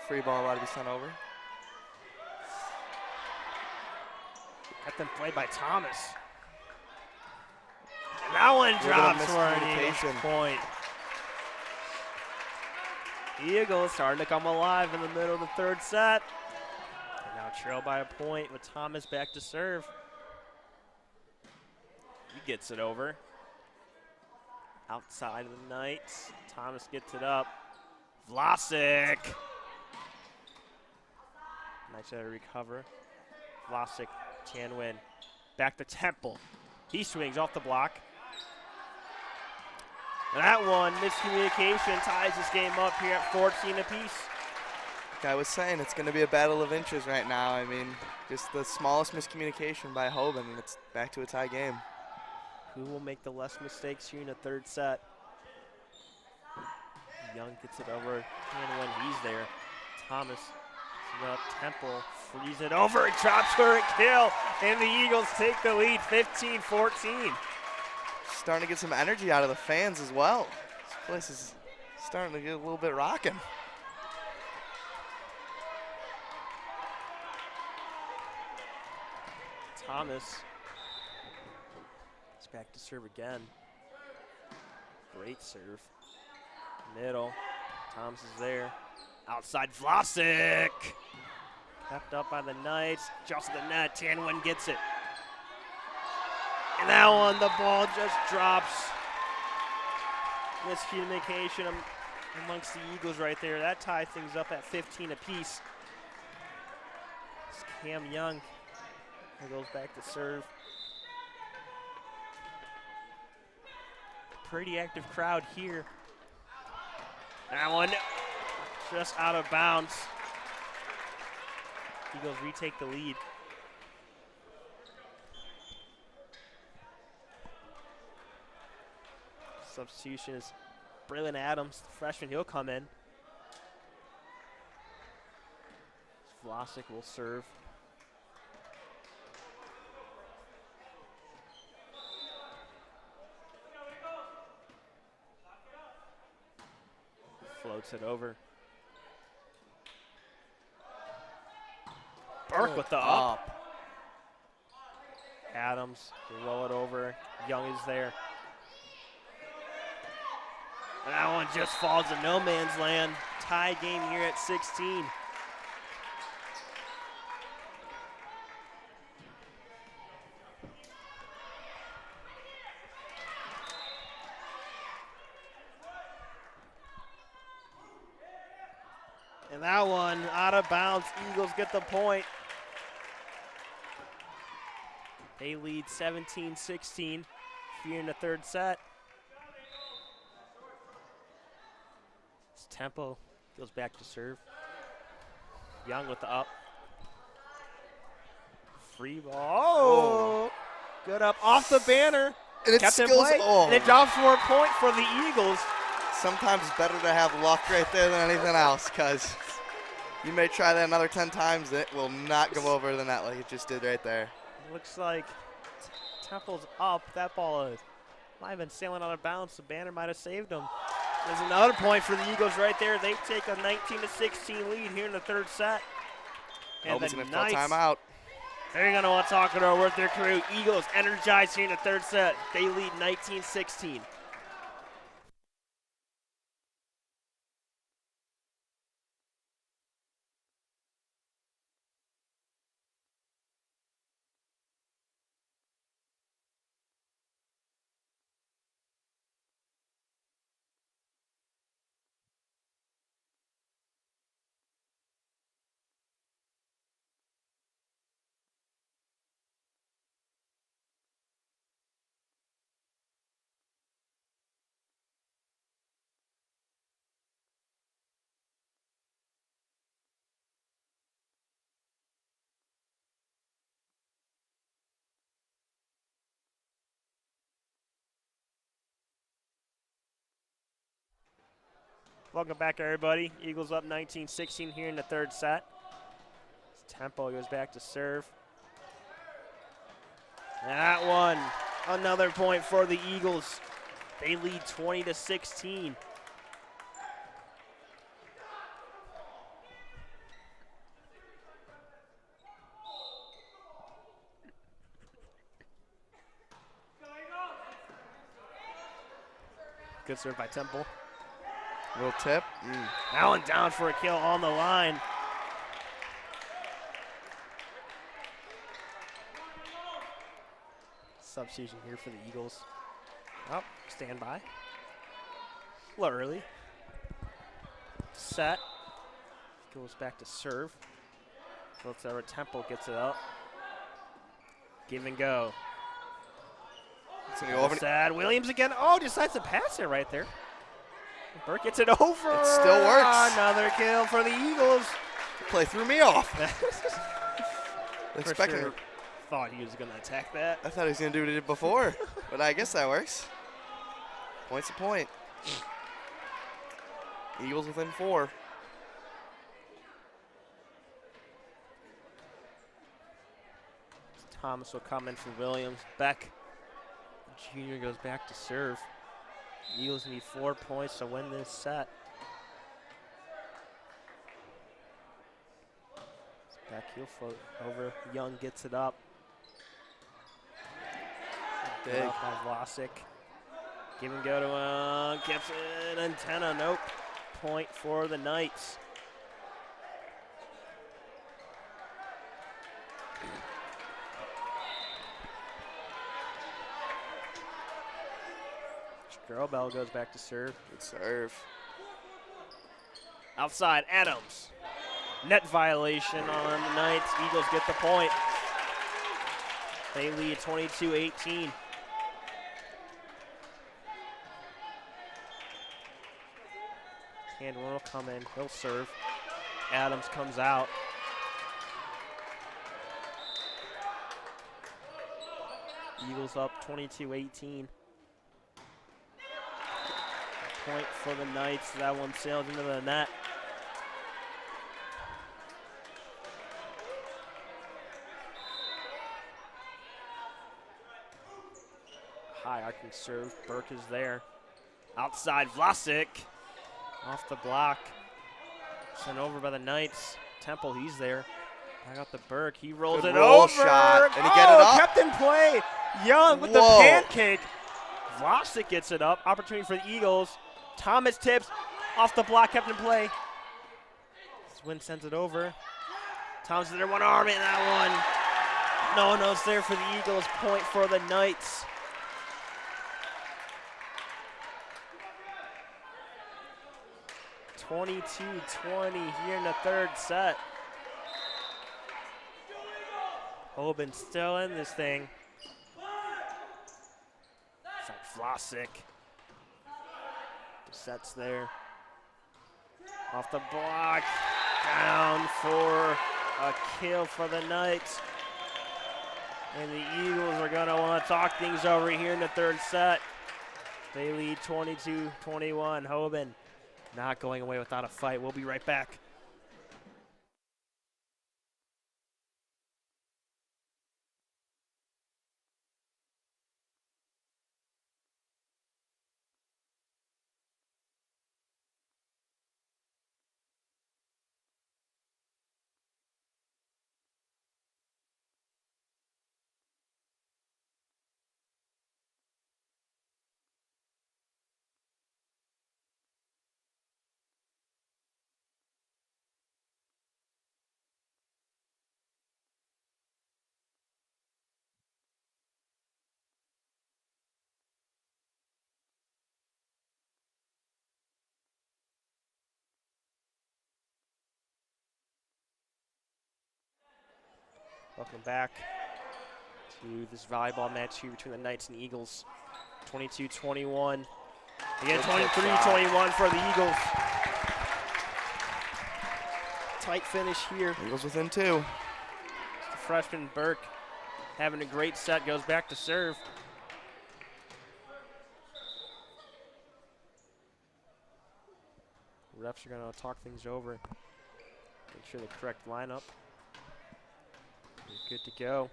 free ball about to be sent over. Got them played by Thomas. And that one drops for an Eagles point. Eagles starting to come alive in the middle of the third set. And now trail by a point with Thomas back to serve. He gets it over. Outside of the Knights. Thomas gets it up. Vlasic. Knights try to recover. Vlasic, Tianwen. Back to Temple. He swings off the block. And that one, miscommunication, ties this game up here at 14 apiece. Like I was saying, it's going to be a battle of inches right now. I mean, just the smallest miscommunication by Hoban, and it's back to a tie game. Who will make the less mistakes here in the third set? Young gets it over, and when he's there, Thomas up Temple, frees it over, drops for a kill, and the Eagles take the lead 15-14. Starting to get some energy out of the fans as well. This place is starting to get a little bit rocking. Thomas is back to serve again. Great serve. Middle. Thomas is there. Outside Vlasic. Kept up by the Knights. Just the net. Tanwin gets it. And that one, the ball just drops. Miscommunication amongst the Eagles right there. That ties things up at 15 apiece. It's Cam Young who goes back to serve. Pretty active crowd here. That one just out of bounds. Eagles retake the lead. Substitution is Braylon Adams, the freshman. He'll come in. Vlasic will serve. Floats it over. Burke with the up. Adams will roll it over. Young is there. That one just falls in no man's land. Tie game here at 16. And that one out of bounds. Eagles get the point. They lead 17-16 here in the third set. Tempo goes back to serve. Young with the up. Free ball. Oh! Good up off the banner. And it Kept in skills. play, Oh. and it drops for a point for the Eagles. Sometimes it's better to have luck right there than anything else, because you may try that another 10 times, it will not go over the net like it just did right there. Looks like Temple's up. That ball might have been sailing out of bounds. The banner might have saved them. There's another point for the Eagles right there. They take a 19-16 lead here in the third set. And Hoban's the going to fill Knights, timeout. they're going to want to talk it over with their crew. Eagles energized here in the third set. They lead 19-16. Welcome back, everybody. Eagles up 19-16 here in the third set. Tempo goes back to serve. That one, another point for the Eagles. They lead 20-16. Good serve by Temple. Little tip. That one down for a kill on the line. Substitution here for the Eagles. Oh, stand by. A little early. Set. Goes back to serve. Looks over. Temple gets it up. Give and go. It's gonna go over. Sad. Williams again. Oh, decides to pass it right there. Burke gets it over. It still works. Another kill for the Eagles. Play threw me off. Expecting. Sure. Thought he was going to attack that. I thought he was going to do what he did before, but I guess that works. Point's a point. Eagles within 4. Thomas will come in for Williams. Beck Jr. goes back to serve. Eagles need 4 points to win this set. Beck, he'll float over. Young gets it up. Big. By Vlasic. Give and go to gets it. Antenna. Nope. Point for the Knights. Girlbell goes back to serve. Good serve. Outside, Adams. Net violation on the Knights. Eagles get the point. They lead 22-18. Handler will come in. He'll serve. Adams comes out. Eagles up 22-18. Point for the Knights. That one sails into the net. High arcing serve. Burke is there. Outside, Vlasic. Off the block. Sent over by the Knights. Temple, he's there. Back out the Burke. He rolls Good it roll over. Shot. Did he get it up? Kept in play. Young with the pancake. Vlasic gets it up. Opportunity for the Eagles. Thomas tips. Off the block, kept in play. Swin sends it over. Thomas is there, one arm in that one. No one else there for the Eagles. Point for the Knights. (22-20) here in the third set. Hoban still in this thing. It's like Vlasic. The set's there. Off the block. Down for a kill for the Knights. And the Eagles are going to want to talk things over here in the third set. They lead 22-21. Hoban not going away without a fight. We'll be right back. Welcome back to this volleyball match here between the Knights and Eagles. 22-21. Again, 23-21 for the Eagles. Tight finish here. Eagles within 2. The freshman Burke having a great set, goes back to serve. Refs are going to talk things over. Make sure the correct lineup. You're good to go.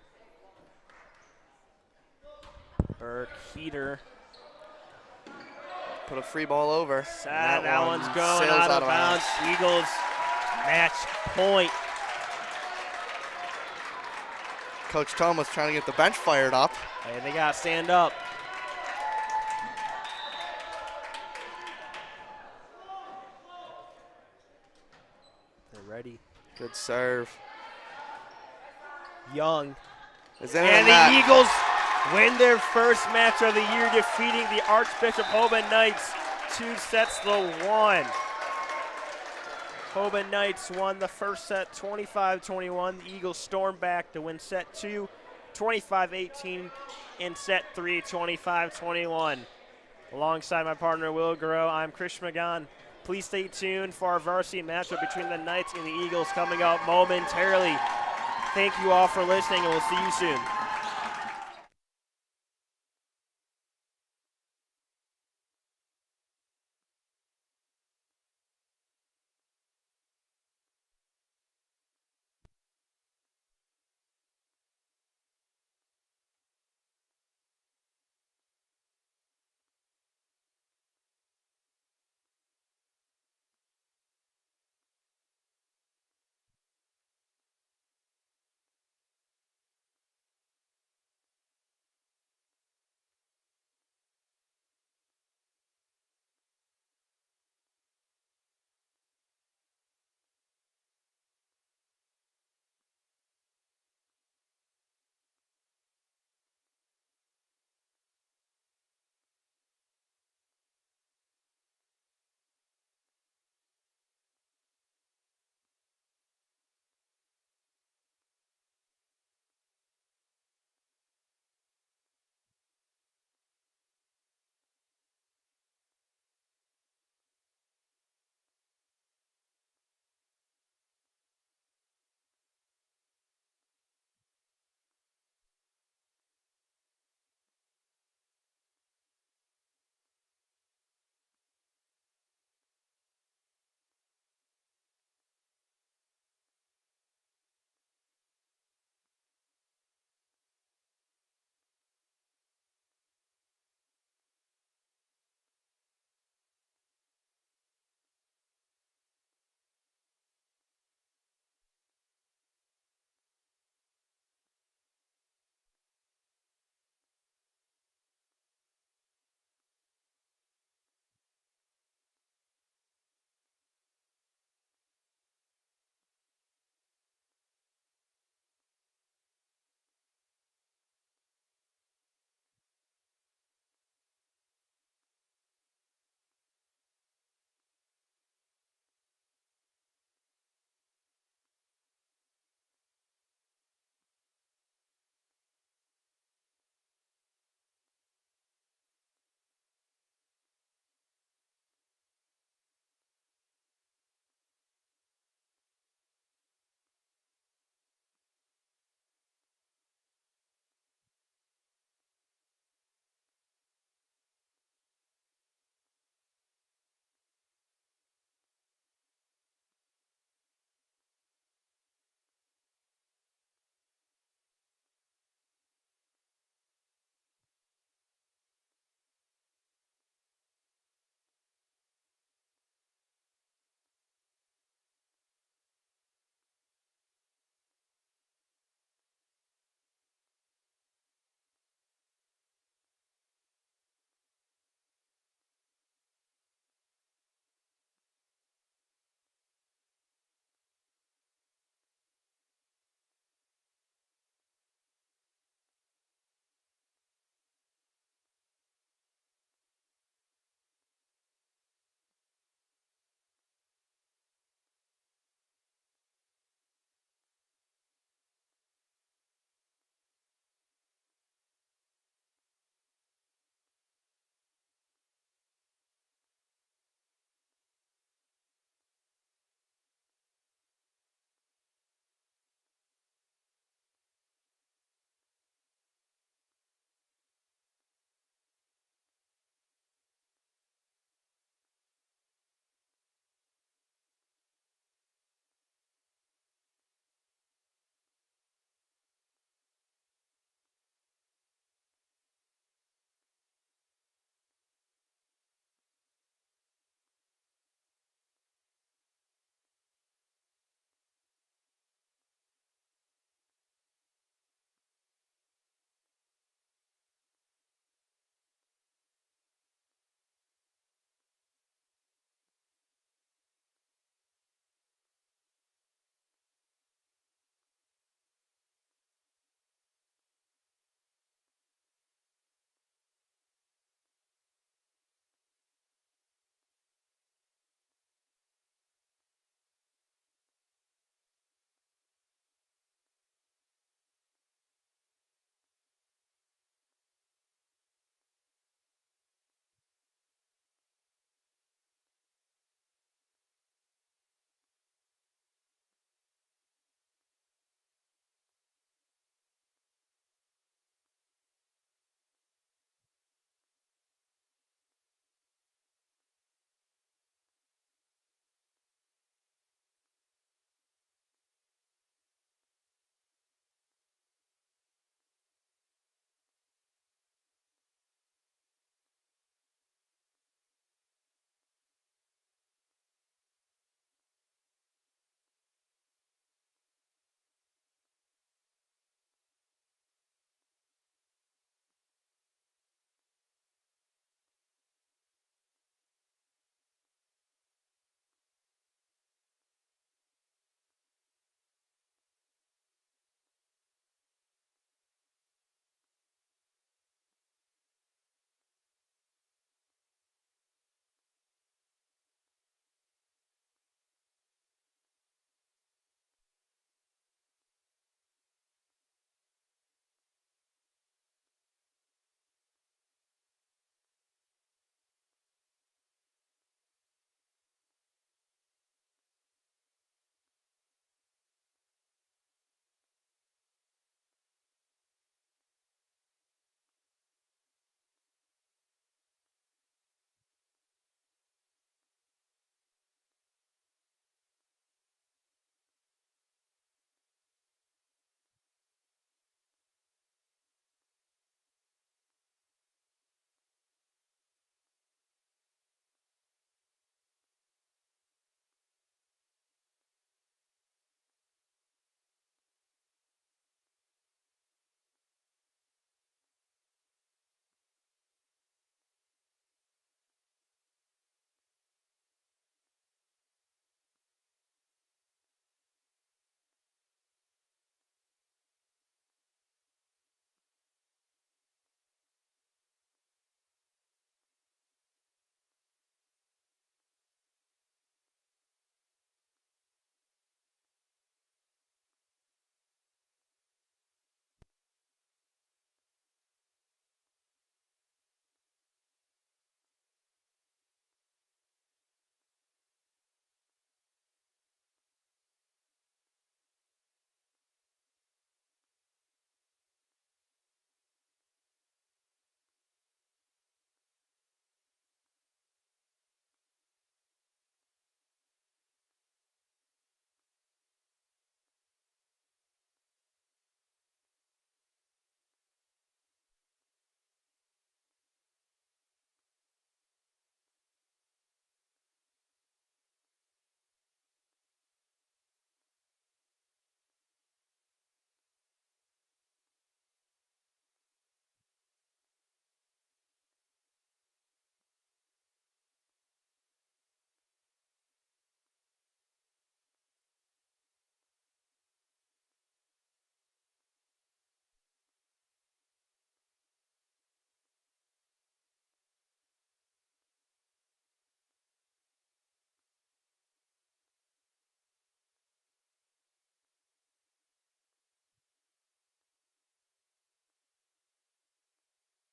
Burke, Heater. Put a free ball over. That one's going sails out of bounds. Eagles match point. Coach Thomas trying to get the bench fired up. Hey, they got to stand up. They're ready. Good serve. Young. Is in and the net. Eagles win their first match of the year, defeating the Archbishop Hoban Knights 2-1. Hoban Knights won the first set 25-21. The Eagles stormed back to win set 2, 25-18, and set 3, 25-21. Alongside my partner, Will Guerrero, I'm Chris Magan. Please stay tuned for our varsity matchup between the Knights and the Eagles coming up momentarily. Thank you all for listening, and we'll see you soon.